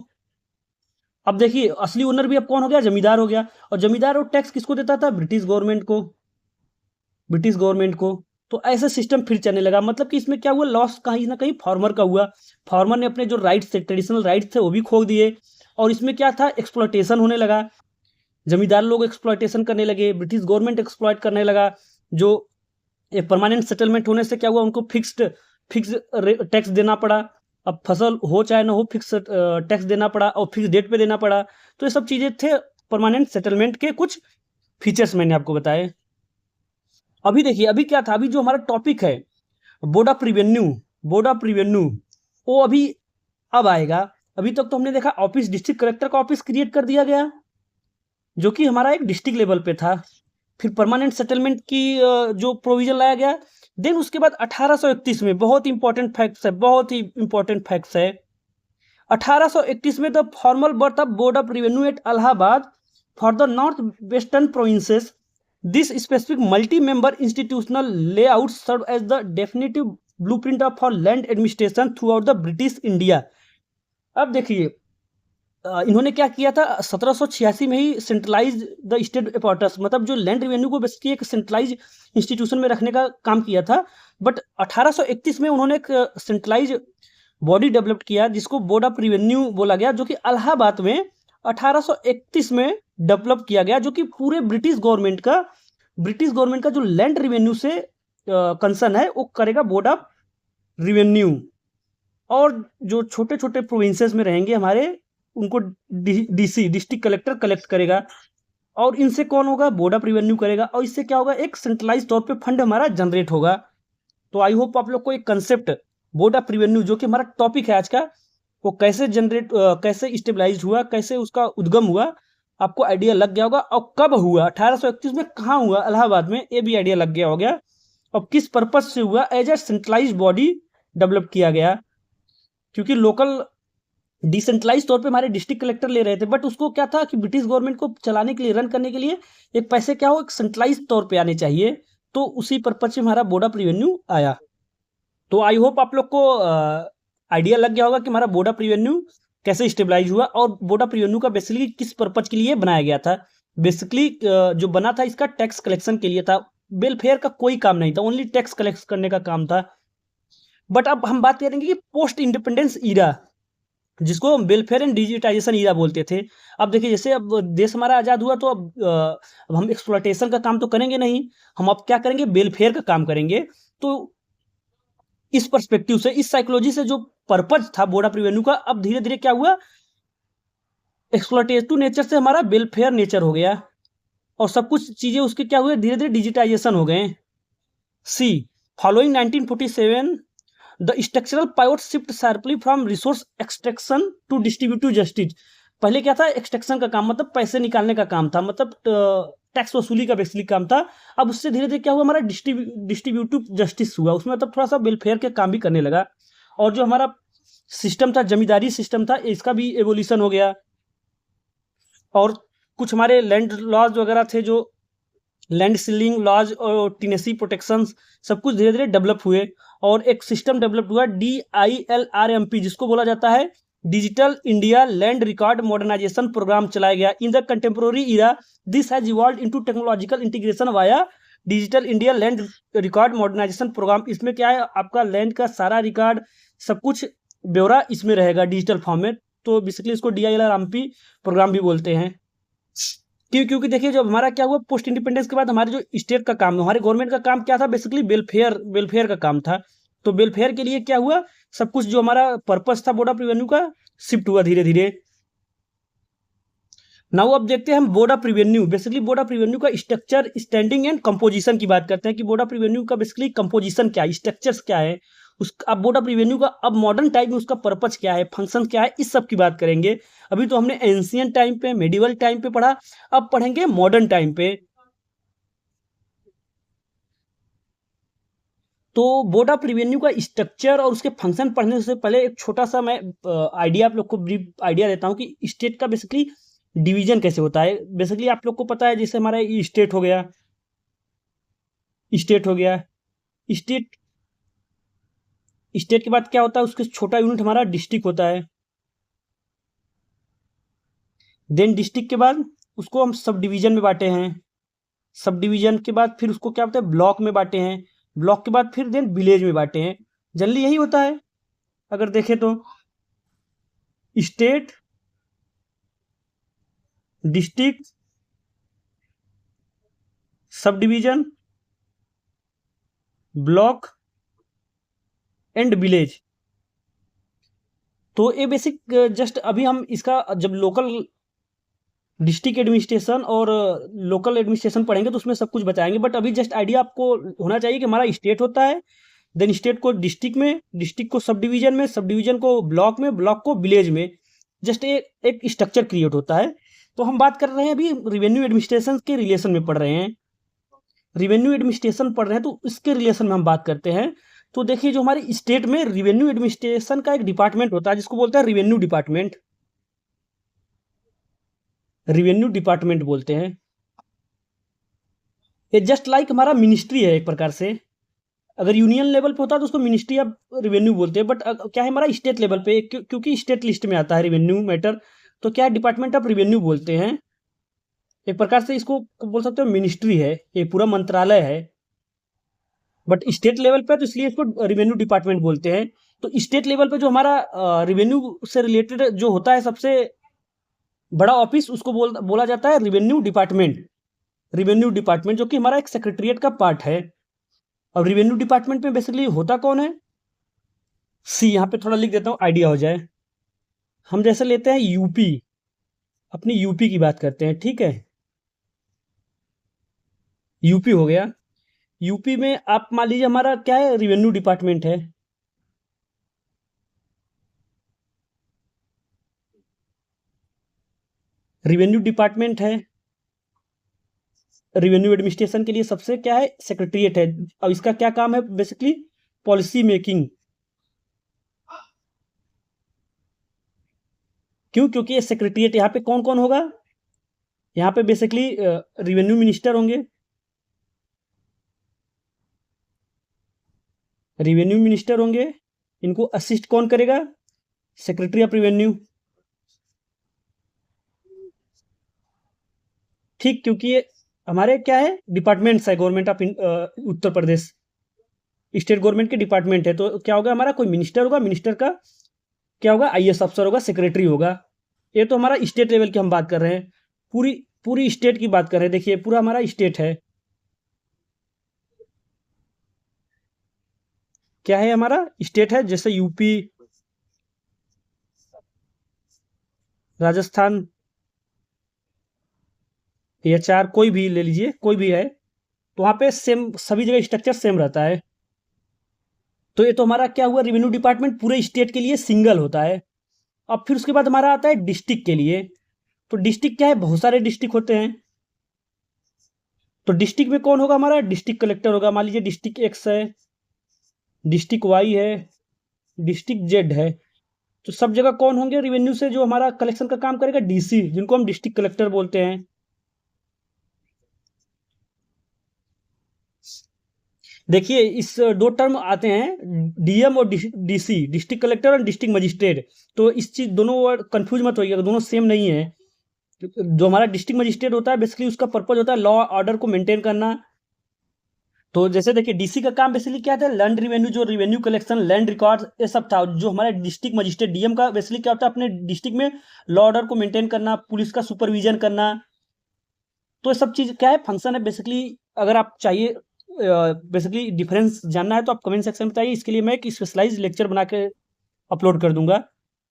अब देखिए असली ओनर भी अब कौन हो गया, जमींदार हो गया। और जमींदार और टैक्स किसको देता था, ब्रिटिश गवर्नमेंट को। तो ऐसा सिस्टम फिर चलने लगा। मतलब कि इसमें क्या हुआ, लॉस कहीं ना कहीं फार्मर का हुआ। फार्मर ने अपने जो राइट्स थे, ट्रेडिशनल राइट्स थे, वो भी खो दिए। और इसमें क्या था, एक्सप्लॉयटेशन होने लगा। जमींदार लोग एक्सप्लॉयटेशन करने लगे, ब्रिटिश गवर्नमेंट एक्सप्लॉयट करने लगा। जो एक परमानेंट सेटलमेंट होने से क्या हुआ, उनको फिक्स टैक्स देना पड़ा। अब फसल हो चाहे ना हो, फिक्स टैक्स देना पड़ा और फिक्स डेट पे देना पड़ा। तो ये सब चीजें थे परमानेंट सेटलमेंट के कुछ फीचर्स मैंने आपको बताए। अभी देखिए, अभी क्या था, अभी जो हमारा टॉपिक है बोर्ड ऑफ रिवेन्यू, वो अभी अब आएगा। अभी तक तो हमने देखा ऑफिस, डिस्ट्रिक्ट कलेक्टर का ऑफिस क्रिएट कर दिया गया, जो कि हमारा एक डिस्ट्रिक्ट लेवल पे था। फिर परमानेंट सेटलमेंट की जो प्रोविजन लाया गया। देन उसके बाद 1831 में बहुत इंपॉर्टेंट फैक्ट्स है। 1831 में the formal birth of board of revenue at Allahabad for the north western provinces. This specific multi member institutional layout serve as the definitive blueprint of for land administration throughout the British India. अब देखिए इन्होंने क्या किया था, 1786 में ही centralise the state apparatus, मतलब जो लैंड रेवेन्यू को बेसिकली एक सेंट्रलाइज इंस्टीट्यूशन में रखने का काम किया था। बट 1831 में उन्होंने एक सेंट्रलाइज बॉडी डेवलप किया, जिसको बोर्ड ऑफ रिवेन्यू बोला गया, जो कि इलाहाबाद में 1831 में डेवलप किया गया, जो कि पूरे ब्रिटिश गवर्नमेंट का जो लैंड रेवेन्यू से कंसर्न है वो करेगा बोर्ड ऑफ रिवेन्यू। और जो छोटे छोटे प्रोविंसेस में रहेंगे हमारे, उनको डीसी, डिस्ट्रिक्ट कलेक्टर कलेक्ट करेगा। और इनसे कौन होगा, बोर्ड ऑफ रिवेन्यू करेगा। और इससे क्या होगा, एक सेंट्रलाइज तौर पे फंड हमारा जनरेट होगा। तो आई होप आप लोग को एक कंसेप्ट बोर्ड ऑफ रिवेन्यू, जो कि हमारा टॉपिक है आज का, वो कैसे स्टेबलाइज हुआ, कैसे उसका उद्गम हुआ, आपको आइडिया लग गया होगा। और कब हुआ, 1831 में कहाँ हुआ, इलाहाबाद में, ये भी आइडिया लग गया हो गया। और किस पर्पज से हुआ, as a centralise body develop किया गया। क्योंकि लोकल डिसेंट्रलाइज तौर पे हमारे डिस्ट्रिक्ट कलेक्टर ले रहे थे, बट उसको क्या था कि ब्रिटिश गवर्नमेंट को चलाने के लिए, रन करने के लिए एक पैसे क्या हो, एक सेंट्रलाइज तौर पे आने चाहिए। तो उसी पर्पज से हमारा बोर्ड ऑफ रिवेन्यू आया। तो आई होप आप लोग को आइडिया लग गया होगा कि हमारा बोर्ड ऑफ रिवेन्यू कैसे स्टेबलाइज हुआ और बोर्ड ऑफ रिवेन्यू का बेसिकली किस पर्पज के लिए बनाया गया था। बेसिकली जो बना था इसका टैक्स कलेक्शन के लिए था, वेलफेयर का कोई काम नहीं था, ओनली टैक्स कलेक्ट करने का काम था। बट अब हम बात करेंगे कि पोस्ट इंडिपेंडेंस ईरा, जिसको वेलफेयर एंड डिजिटाइजेशन ईरा बोलते थे। अब देखिए, जैसे अब देश हमारा आज़ाद हुआ, तो अब हम एक्सप्लॉयटेशन का काम तो करेंगे नहीं, हम अब क्या करेंगे, वेलफेयर का काम करेंगे। तो इस पर्सपेक्टिव से, इस साइकोलॉजी से, जो पर्पज था बोर्ड ऑफ रिवेन्यू का, अब धीरे धीरे क्या हुआ, एक्सप्लॉयटेटिव नेचर से हमारा वेलफेयर नेचर हो गया। और सब कुछ चीजें उसके क्या हुए, धीरे धीरे डिजिटाइजेशन हो गए। See following 1947 the structural pivot shift sharply from resource extraction to distributive justice. पहले क्या था, एक्सट्रैक्शन का काम, मतलब पैसे निकालने का काम था, मतलब टैक्स वसूली का बेसिकली काम था। अब उससे धीरे धीरे क्या हुआ, हमारा डिस्ट्रीब्यूटिव जस्टिस हुआ, उसमें मतलब थोड़ा सा वेलफेयर के काम भी करने लगा। और जो हमारा सिस्टम था, जमींदारी सिस्टम था, इसका भी एवोल्यूशन हो गया। और कुछ हमारे लैंड लॉज वगैरह थे, जो लैंड सीलिंग लॉज और टेनेसी प्रोटेक्शन, सब कुछ धीरे धीरे डेवलप हुए। और एक सिस्टम डेवलप हुआ DILRMP, जिसको बोला जाता है digital India land record modernisation program चलाया गया। In the contemporary era this has evolve into technological integration via digital India land record modernisation program. इसमें क्या है, आपका लैंड का सारा रिकॉर्ड सब कुछ ब्यौरा इसमें रहेगा डिजिटल फॉर्म में। तो बेसिकली इसको DILRMP प्रोग्राम भी बोलते हैं। क्योंकि देखिए जब हमारा क्या हुआ, पोस्ट इंडिपेंडेंस के बाद हमारे जो स्टेट का काम, हमारे गवर्नमेंट का काम क्या था, बेसिकली वेलफेयर का काम था। तो वेलफेयर के लिए क्या हुआ, सब कुछ जो हमारा पर्पस था बोर्ड ऑफ रिवेन्यू का शिफ्ट हुआ धीरे धीरे। नाउ अब देखते हैं हम board of revenue. Basically board of revenue का स्ट्रक्चर, स्टैंडिंग एंड कंपोजिशन की बात करते हैं कि बोर्ड ऑफ रिवेन्यू का बेसिकली कंपोजिशन क्या है, स्ट्रक्चर्स क्या है उसका। अब बोर्ड ऑफ रिवेन्यू का अब मॉडर्न टाइम में उसका पर्पस क्या है, फंक्शन क्या है, इस सब की बात करेंगे। अभी तो हमने एंशियंट टाइम पे, मेडिवल टाइम पे पढ़ा, अब पढ़ेंगे मॉडर्न टाइम पे। तो बोर्ड ऑफ रिवेन्यू का स्ट्रक्चर और उसके फंक्शन पढ़ने से पहले एक छोटा सा मैं आइडिया आप लोग को ब्रीफ आइडिया देता हूँ कि स्टेट का बेसिकली डिवीजन कैसे होता है। बेसिकली आप लोग को पता है, जैसे हमारा स्टेट हो गया, स्टेट हो गया, स्टेट स्टेट के बाद क्या होता है, उसके छोटा यूनिट हमारा डिस्ट्रिक्ट होता है। देन डिस्ट्रिक्ट के बाद उसको हम सब डिवीजन में बांटे हैं। सब डिवीजन के बाद फिर उसको क्या होता है, ब्लॉक में बांटे हैं। ब्लॉक के बाद फिर देन विलेज में बांटे हैं। जनरली यही होता है अगर देखें तो, state, district, sub division, block and village. तो ये बेसिक जस्ट अभी हम इसका जब लोकल डिस्ट्रिक्ट एडमिनिस्ट्रेशन और लोकल एडमिनिस्ट्रेशन पढ़ेंगे तो उसमें सब कुछ बताएंगे। बट अभी जस्ट आइडिया आपको होना चाहिए कि हमारा स्टेट होता है, देन स्टेट को डिस्ट्रिक्ट में, डिस्ट्रिक्ट को सब डिवीजन में, सब डिवीजन को ब्लॉक में, ब्लॉक को विलेज में। जस्ट एक स्ट्रक्चर क्रिएट होता है। तो हम बात कर रहे हैं अभी रिवेन्यू एडमिनिस्ट्रेशन के रिलेशन में पढ़ रहे हैं, रिवेन्यू एडमिनिस्ट्रेशन पढ़ रहे हैं, तो इसके रिलेशन में हम बात करते हैं। तो देखिए जो हमारे स्टेट में रिवेन्यू एडमिनिस्ट्रेशन का एक डिपार्टमेंट होता है जिसको बोलते हैं रिवेन्यू डिपार्टमेंट, रिवेन्यू डिपार्टमेंट बोलते हैं। ये जस्ट लाइक हमारा मिनिस्ट्री है एक प्रकार से। अगर यूनियन लेवल पे होता है तो उसको मिनिस्ट्री ऑफ रिवेन्यू बोलते हैं, बट क्या है हमारा स्टेट लेवल पे, क्योंकि स्टेट लिस्ट में आता है रिवेन्यू मैटर, तो क्या है डिपार्टमेंट ऑफ रिवेन्यू बोलते हैं। एक प्रकार से इसको बोल सकते हो मिनिस्ट्री है, ये पूरा मंत्रालय है, बट स्टेट लेवल पे तो इसलिए इसको रिवेन्यू डिपार्टमेंट बोलते हैं। तो स्टेट लेवल पे जो हमारा रिवेन्यू से रिलेटेड जो होता है सबसे बड़ा ऑफिस, उसको बोला जाता है रिवेन्यू डिपार्टमेंट। रिवेन्यू डिपार्टमेंट जो कि हमारा एक सेक्रेटरिएट का पार्ट है। अब रिवेन्यू डिपार्टमेंट में बेसिकली होता कौन है, सी यहाँ पे थोड़ा लिख देता हूँ आइडिया हो जाए। हम जैसे लेते हैं यूपी, अपनी यूपी की बात करते हैं, ठीक है। यूपी हो गया, यूपी में आप मान लीजिए हमारा क्या है, रिवेन्यू डिपार्टमेंट है। रिवेन्यू डिपार्टमेंट है, रिवेन्यू एडमिनिस्ट्रेशन के लिए सबसे क्या है, सेक्रेटरिएट है। अब इसका क्या काम है, बेसिकली पॉलिसी मेकिंग। क्यों, क्योंकि ये सेक्रेटरिएट, यहाँ पे कौन कौन होगा, यहाँ पे बेसिकली रिवेन्यू मिनिस्टर होंगे। रिवेन्यू मिनिस्टर होंगे, इनको असिस्ट कौन करेगा, सेक्रेटरी ऑफ रिवेन्यू। ठीक, क्योंकि ये हमारे क्या है, डिपार्टमेंट्स है government of Uttar Pradesh, state government के डिपार्टमेंट है। तो क्या होगा, हमारा कोई मिनिस्टर होगा, मिनिस्टर का क्या होगा, IAS अफसर होगा, सेक्रेटरी होगा। ये तो हमारा स्टेट लेवल की हम बात कर रहे हैं, पूरी पूरी स्टेट की बात कर रहे हैं। देखिए पूरा हमारा स्टेट है, क्या है हमारा स्टेट है, जैसे यूपी, राजस्थान, HR, कोई भी ले लीजिए, कोई भी है, तो वहाँ पे सेम सभी जगह स्ट्रक्चर सेम रहता है। तो ये तो हमारा क्या हुआ, रेवेन्यू डिपार्टमेंट पूरे स्टेट के लिए सिंगल होता है। अब फिर उसके बाद हमारा आता है डिस्ट्रिक्ट के लिए। तो डिस्ट्रिक्ट क्या है, बहुत सारे डिस्ट्रिक्ट होते हैं। तो डिस्ट्रिक्ट में कौन होगा, हमारा डिस्ट्रिक्ट कलेक्टर होगा। मान लीजिए डिस्ट्रिक्ट X है, डिस्ट्रिक्ट Y है, डिस्ट्रिक्ट Z है। तो सब जगह कौन होंगे रेवेन्यू से जो हमारा कलेक्शन का काम करेगा, DC, जिनको हम डिस्ट्रिक्ट कलेक्टर बोलते हैं। देखिए इस दो टर्म आते हैं, डीएम और डीसी, डिस्ट्रिक्ट कलेक्टर और डिस्ट्रिक्ट मजिस्ट्रेट। तो इस चीज दोनों वर्ड कंफ्यूज मत होइएगा, दोनों सेम नहीं है। जो हमारा डिस्ट्रिक्ट मजिस्ट्रेट होता है बेसिकली उसका पर्पज होता है लॉ ऑर्डर को मेंटेन करना। तो जैसे देखिए डीसी का काम बेसिकली क्या था, लैंड रिवेन्यू, जो रिवेन्यू कलेक्शन, लैंड रिकॉर्ड, ये सब था। जो हमारा डिस्ट्रिक्ट मजिस्ट्रेट डीएम का बेसिकली क्या होता है, अपने डिस्ट्रिक्ट में लॉ ऑर्डर को मेंटेन करना, पुलिस का सुपरविजन करना। तो ये सब चीज क्या है, फंक्शन है बेसिकली। अगर आप चाहिए बेसिकली डिफरेंस जानना है तो आप कमेंट सेक्शन में बताइए, इसके लिए मैं एक स्पेशलाइज लेक्चर बना के अपलोड कर दूंगा।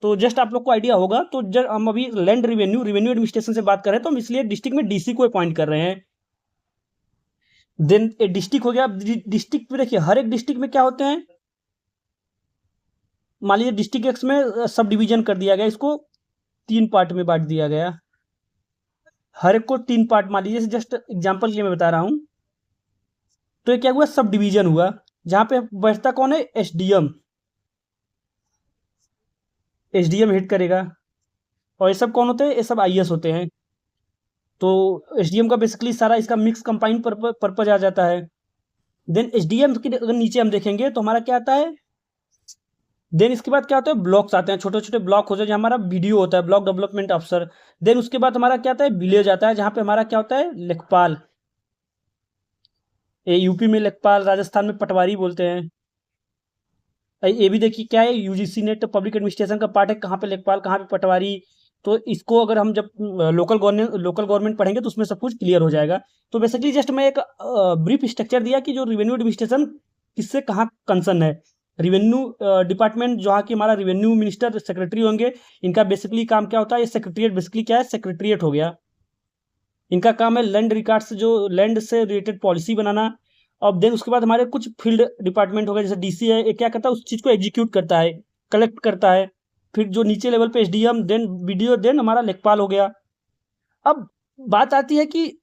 तो जस्ट आप लोग को आइडिया होगा। तो हम अभी लैंड रिवेन्यू, रिवेन्यू एडमिनिस्ट्रेशन से बात कर रहे हैं, तो हम इसलिए डिस्ट्रिक्ट में डीसी को अपॉइंट कर रहे हैं। देन डिस्ट्रिक्ट हो गया। डिस्ट्रिक्ट में देखिए हर एक डिस्ट्रिक्ट में क्या होते हैं, मान लीजिए डिस्ट्रिक्ट एक्स में सब डिवीजन कर दिया गया, इसको 3 पार्ट में बांट दिया गया। हर एक को 3 पार्ट मान लीजिए, जस्ट एग्जाम्पल के लिए मैं बता रहा हूँ। तो ये क्या हुआ, सब डिवीजन हुआ। जहां पे बैठता कौन है, एसडीएम। एसडीएम हेड करेगा। और ये सब कौन होते हैं, ये सब आईएएस होते हैं। तो एसडीएम का बेसिकली सारा इसका मिक्स कंबाइंड पर्पज आ जाता है। देन एसडीएम के अगर नीचे हम देखेंगे तो हमारा क्या आता है, देन इसके बाद क्या होता है, ब्लॉक्स आते हैं, छोटे छोटे ब्लॉक होते हैं जहाँ हमारा बीडीओ होता है, ब्लॉक डेवलपमेंट अफसर। देन उसके बाद हमारा क्या आता है, विलेज आता है, जहाँ पे हमारा क्या होता है, लेखपाल। ये यूपी में लेखपाल, राजस्थान में पटवारी बोलते हैं। ये भी देखिए क्या है, यूजीसी नेट पब्लिक एडमिनिस्ट्रेशन का पार्ट है, कहाँ पे लेखपाल, कहाँ पे पटवारी। तो इसको अगर हम जब लोकल गवर्नमेंट पढ़ेंगे तो उसमें सब कुछ क्लियर हो जाएगा। तो बेसिकली जस्ट मैं एक ब्रीफ स्ट्रक्चर दिया कि जो रिवेन्यू एडमिनिस्ट्रेशन किससे कहाँ कंसर्न है। रिवेन्यू डिपार्टमेंट, जो कि हमारा रिवेन्यू मिनिस्टर सेक्रेटरी होंगे, इनका बेसिकली काम क्या होता है, ये सेक्रेटरिएट बेसिकली क्या है, सेक्रेटरिएट हो गया। इनका काम है लैंड रिकॉर्ड्स, जो लैंड से रिलेटेड पॉलिसी बनाना। और देन उसके बाद हमारे कुछ फील्ड डिपार्टमेंट हो गए, जैसे डीसी है, ये क्या करता है, उस चीज़ को एग्जीक्यूट करता है, कलेक्ट करता है। फिर जो नीचे लेवल पे एसडीएम, देन बीडीओ, देन हमारा लेखपाल हो गया। अब बात आती है कि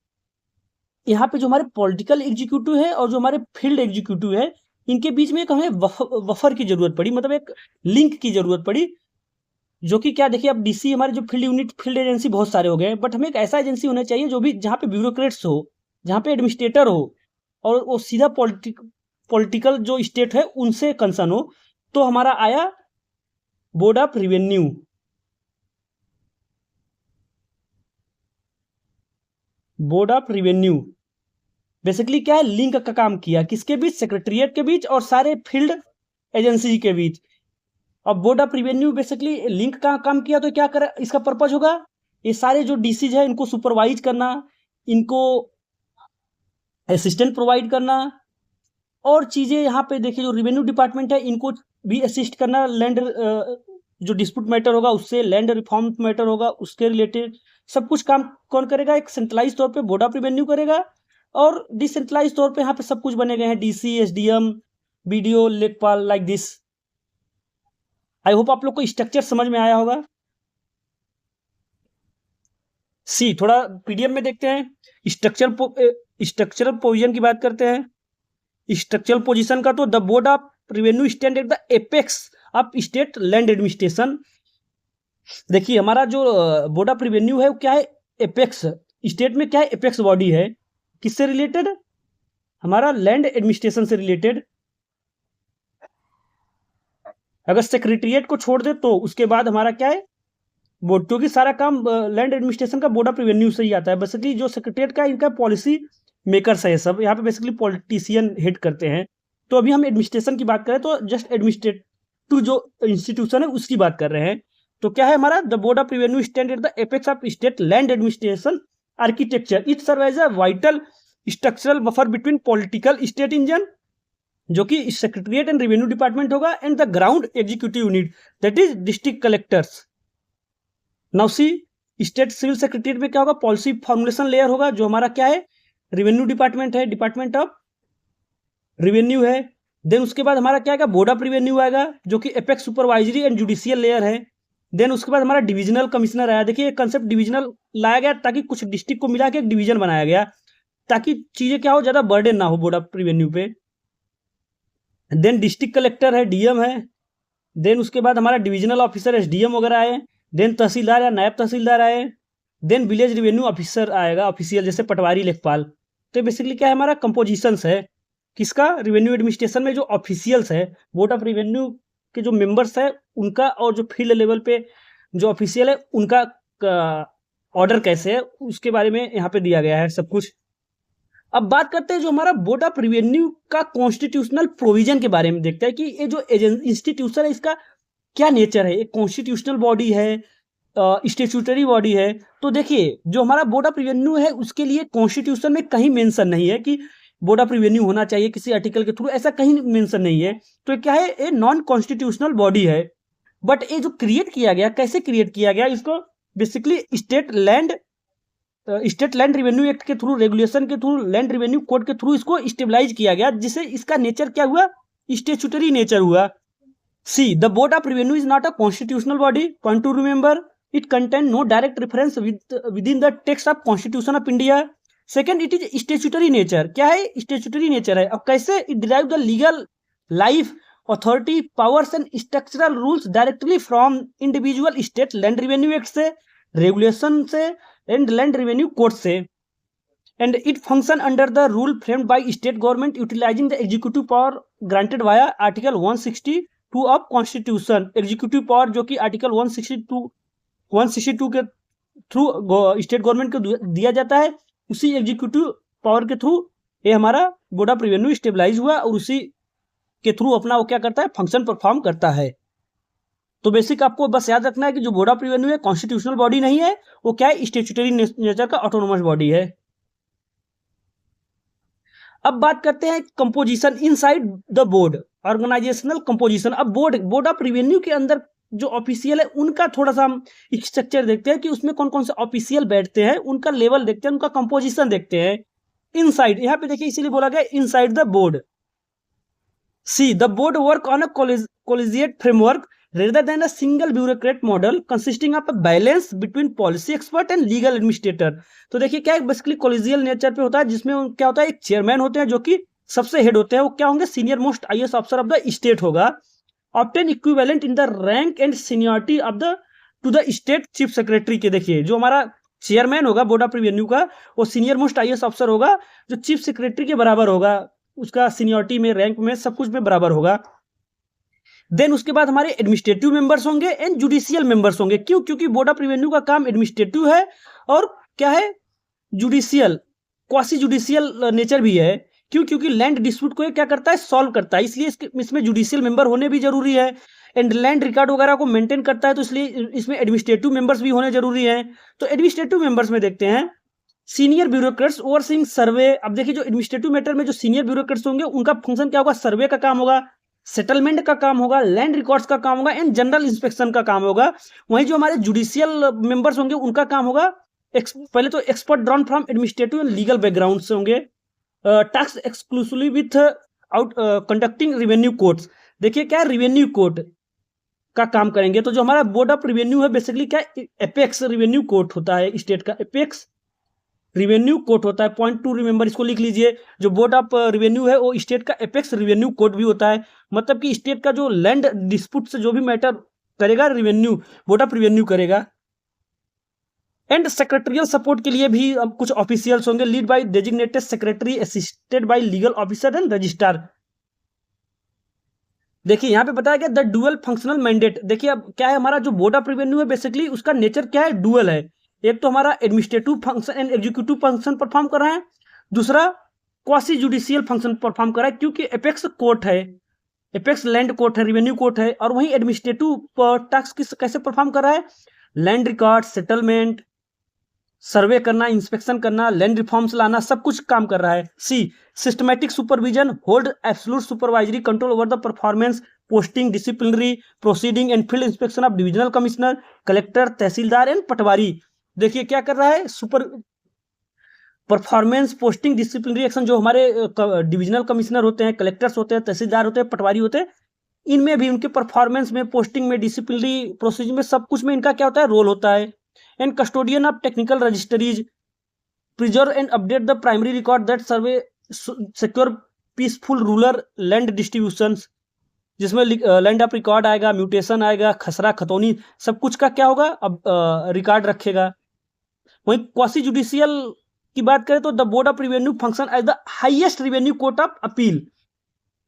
यहाँ पे जो हमारे पॉलिटिकल एग्जीक्यूटिव है और जो हमारे फील्ड एग्जीक्यूटिव है, इनके बीच में एक हमें वफर की जरूरत पड़ी, मतलब एक लिंक की जरूरत पड़ी। जो कि क्या, देखिए अब डीसी हमारे जो फील्ड यूनिट, फील्ड एजेंसी बहुत सारे हो गए, बट हमें एक ऐसा एजेंसी होना चाहिए जो भी, जहाँ पे ब्यूरोक्रेट्स हो, जहाँ पे एडमिनिस्ट्रेटर हो, और वो सीधा पॉलिटिकल जो स्टेट है उनसे कंसर्न हो। तो हमारा आया board of revenue. Board of revenue basically क्या है, लिंक का काम किया, किसके बीच, सेक्रेटरिएट के बीच और सारे फील्ड एजेंसी के बीच। अब board of revenue basically link का काम किया, तो क्या कर इसका पर्पज होगा, ये सारे जो डीसीज है इनको सुपरवाइज करना, इनको असिस्टेंट प्रोवाइड करना, और चीज़ें यहाँ पे देखिए जो रिवेन्यू डिपार्टमेंट है इनको भी असिस्ट करना। लैंड जो डिस्प्यूट मैटर होगा उससे, लैंड रिफॉर्म मैटर होगा उसके रिलेटेड, सब कुछ काम कौन करेगा, एक सेंट्रलाइज तौर पे बोर्ड ऑफ रिवेन्यू करेगा। और डिसेंट्रलाइज तौर पे यहाँ पे सब कुछ बने गए हैं, डीसी, एसडीएम, बीडीओ, लेखपाल, लाइक दिस। आई होप आप लोग को स्ट्रक्चर समझ में आया होगा। सी थोड़ा पीडीएफ में देखते हैं। स्ट्रक्चरल पोजीशन की बात करते हैं। स्ट्रक्चरल पोजीशन का, तो the board of revenue stand at the apex of state land administration. देखिए हमारा जो बोर्ड ऑफ रिवेन्यू है वो क्या है, एपेक्स, स्टेट में क्या है, एपेक्स बॉडी है। किससे रिलेटेड, हमारा लैंड एडमिनिस्ट्रेशन से रिलेटेड। अगर सेक्रेटरिएट को छोड़ दे तो उसके बाद हमारा क्या है, बोर्ड, क्योंकि सारा काम लैंड एडमिनिस्ट्रेशन का बोर्ड ऑफ रिवेन्यू से ही आता है। बेसिकली जो सेक्रेटरिएट का इनका पॉलिसी मेकर्स है सब, यहाँ पे बेसिकली पॉलिटिशियन हेड करते हैं। तो अभी हम एडमिनिस्ट्रेशन की बात करें तो जस्ट एडमिनिस्ट्रेटिव जो इंस्टीट्यूशन है उसकी बात कर रहे हैं। तो क्या है हमारा, the board of revenue stand at the apex of state land administration architecture. It serve as a vital structural buffer between political state engine, जो कि सेक्रेटरिएट एंड रेवेन्यू डिपार्टमेंट होगा, and the ground executive unit that is district collectors. Now see, state civil secretariat में क्या होगा, policy formulation layer होगा, जो हमारा क्या है, रेवेन्यू डिपार्टमेंट है, डिपार्टमेंट ऑफ रेवेन्यू है। देन उसके बाद हमारा क्या आएगा, बोर्ड ऑफ रिवेन्यू आएगा, जो कि apex supervisory and judicial layer है। देन उसके बाद हमारा डिविजनल कमिश्नर आया। देखिए कंसेप्ट डिविजनल लाया गया ताकि कुछ डिस्ट्रिक्ट को मिला के एक डिवीजन बनाया गया, ताकि चीजें क्या हो, ज्यादा बर्डन ना हो बोर्ड ऑफ रिवेन्यू पे। देन डिस्ट्रिक्ट कलेक्टर है, डीएम है। देन उसके बाद हमारा डिविजनल ऑफिसर एसडीएम वगैरह आए। देन तहसीलदार या नायब तहसीलदार आए। देन विलेज रिवेन्यू ऑफिसर आएगा, ऑफिशियल, जैसे पटवारी, लेखपाल। तो बेसिकली क्या है, हमारा कंपोजिशंस है। किसका, रेवेन्यू एडमिनिस्ट्रेशन में जो ऑफिशियल्स है, बोर्ड ऑफ रेवेन्यू के जो मेंबर्स है उनका, और जो फील्ड लेवल पे जो ऑफिशियल है उनका ऑर्डर कैसे है, उसके बारे में यहाँ पे दिया गया है सब कुछ। अब बात करते हैं जो हमारा बोर्ड ऑफ रेवेन्यू का कॉन्स्टिट्यूशनल प्रोविजन के बारे में, देखते हैं कि ये जो इंस्टीट्यूशन है इसका क्या नेचर है। एक कॉन्स्टिट्यूशनल बॉडी है, स्टेचुटरी बॉडी है। तो देखिए जो हमारा बोर्ड ऑफ रेवेन्यू है उसके लिए कॉन्स्टिट्यूशन में कहीं मेंशन नहीं है कि बोर्ड ऑफ रेवेन्यू होना चाहिए किसी आर्टिकल के थ्रू, ऐसा कहीं मेंशन नहीं है। तो ये क्या है, ये नॉन कॉन्स्टिट्यूशनल बॉडी है। बट ये जो क्रिएट किया गया, कैसे क्रिएट किया गया, इसको basically state land revenue act के थ्रू, रेगुलेशन के थ्रू, लैंड रेवेन्यू कोड के थ्रू इसको स्टेबलाइज किया गया, जिससे इसका नेचर क्या हुआ, स्टेचुटरी नेचर हुआ। See the board of revenue is not a constitutional body, point to remember, it contain no direct reference within the text of constitution of India. Second, it is statutory nature, क्या है, statutory nature है। अब कैसे, it derive the legal life authority powers and structural rules directly from individual state land revenue act से, regulation से and land revenue code से, and it function under the rule framed by state government utilising the executive power granted via article 162 of constitution. Executive power जो कि article 162 के through state government को दिया जाता है, उसी एग्जीक्यूटिव पावर के थ्रू ये हमारा बोर्ड ऑफ रेवेन्यू स्टेबलाइज हुआ और उसी के थ्रू अपना वो क्या करता है, फंक्शन परफॉर्म करता है। तो बेसिक आपको बस याद रखना है कि जो बोर्ड ऑफ रेवेन्यू है कॉन्स्टिट्यूशनल बॉडी नहीं है, वो क्या है, स्टेचुटरी नेचर का ऑटोनोमस बॉडी है। अब बात करते हैं composition inside the board, organisational composition. अब बोर्ड ऑफ रेवेन्यू के अंदर जो ऑफिशियल है उनका थोड़ा सा हम स्ट्रक्चर देखते हैं कि उसमें कौन कौन से ऑफिशियल बैठते हैं, उनका लेवल देखते हैं, उनका कंपोजिशन देखते हैं। इनसाइड, यहाँ पे देखिए इसीलिए बोला गया inside the board. C the board work on a collegiate framework rather than a single bureaucrat model consisting of a balance between policy expert and legal administrator। तो देखिए क्या है, बेसिकली कॉलेजियल नेचर पे होता है, जिसमें क्या होता है, एक चेयरमैन होते हैं जो कि सबसे हेड होते हैं, वो क्या होंगे, senior most IAS officer of the state होगा, obtain equivalent in the rank and seniority of the to the state chief secretary के। देखिए जो हमारा चेयरमैन होगा बोर्ड ऑफ रेवेन्यू का, वो सीनियर मोस्ट आईएएस ऑफिसर होगा जो चीफ सेक्रेटरी के बराबर होगा, उसका सीनियरिटी में, रैंक में, सब कुछ में बराबर होगा। देन उसके बाद हमारे एडमिनिस्ट्रेटिव मेंबर्स होंगे एंड जुडिशियल मेंबर्स होंगे। क्यों, क्योंकि बोर्ड ऑफ रेवेन्यू का काम एडमिनिस्ट्रेटिव है और क्या है, जुडिशियल, क्वासी जुडिशियल नेचर भी है। क्यों, क्योंकि लैंड डिस्प्यूट को ये क्या करता है, सॉल्व करता है, इसलिए इसमें जुडिशियल मेंबर होने भी जरूरी है। एंड लैंड रिकॉर्ड वगैरह को मेंटेन करता है, तो इसलिए इसमें एडमिनिस्ट्रेटिव मेंबर्स भी होने जरूरी है। तो एडमिनिस्ट्रेटिव मेंबर्स में देखते हैं सीनियर ब्यूरोक्रेट्स ओवरसीइंग सर्वे। अब देखिए जो एडमिनिस्ट्रेटिव मैटर में जो सीनियर ब्यूरोक्रेट्स होंगे उनका फंक्शन क्या होगा, सर्वे का काम होगा, सेटलमेंट का काम होगा, लैंड रिकॉर्ड्स का काम होगा एंड जनरल इंस्पेक्शन का काम होगा। वहीं जो हमारे जुडिशियल मेंबर्स होंगे उनका काम होगा, पहले तो expert drawn from administrative and legal background से होंगे, task exclusively with conducting revenue courts. देखिए क्या है, रेवेन्यू कोर्ट का काम करेंगे। तो जो हमारा बोर्ड ऑफ रेवेन्यू है बेसिकली क्या है, एपेक्स रेवेन्यू कोर्ट होता है, स्टेट का एपेक्स रेवेन्यू कोर्ट होता है। पॉइंट टू रिमेंबर, इसको लिख लीजिए, जो बोर्ड ऑफ रेवेन्यू है वो स्टेट का एपेक्स रेवेन्यू कोर्ट भी होता है। मतलब कि स्टेट का जो लैंड डिस्प्यूट से जो भी मैटर करेगा, रेवेन्यू, बोर्ड ऑफ रेवेन्यू करेगा। एंड सेक्रेटरियल सपोर्ट के लिए भी कुछ ऑफिशियल्स होंगे, lead by designated secretary assisted by legal officer and registrar. देखिए यहाँ पे बताया गया द डुअल फंक्शनल मैंडेट। देखिए अब क्या है, हमारा जो बोर्ड ऑफ रेवेन्यू है बेसिकली उसका नेचर क्या है, डुअल है। एक तो हमारा administrative function and executive function perform कर रहा है, दूसरा क्वासी जुडिशियल फंक्शन परफॉर्म कर रहा है, क्योंकि एपेक्स कोर्ट है, एपेक्स लैंड कोर्ट है, रेवेन्यू कोर्ट है। और वहीं एडमिनिस्ट्रेटिव टास्क कैसे परफॉर्म कर रहा है, लैंड रिकॉर्ड, सेटलमेंट, सर्वे करना, इंस्पेक्शन करना, लैंड रिफॉर्म्स लाना, सब कुछ काम कर रहा है। See systematic supervision, hold absolute supervisory control over the performance, posting, disciplinary proceeding and field inspection of divisional commissioner, collector, tahsildar and patwari. देखिए क्या कर रहा है, super performance, posting, disciplinary action, जो हमारे डिविजनल कमिश्नर होते हैं, कलेक्टर्स होते हैं, तहसीलदार होते हैं, पटवारी होते हैं, इनमें भी उनके परफॉर्मेंस में, पोस्टिंग में, डिसिप्लिनरी प्रोसीजर में, सब कुछ में इनका क्या होता है, रोल होता है। And custodian of technical registries, preserve and update the primary record that survey secure peaceful rural land distributions, जिसमें लैंड ऑफ रिकॉर्ड आएगा, म्यूटेशन आएगा, खसरा खतौनी, सब कुछ का क्या होगा, अब रिकॉर्ड रखेगा। वहीं क्वासी जुडिशियल की बात करें तो the board of revenue function as the highest revenue court of appeal,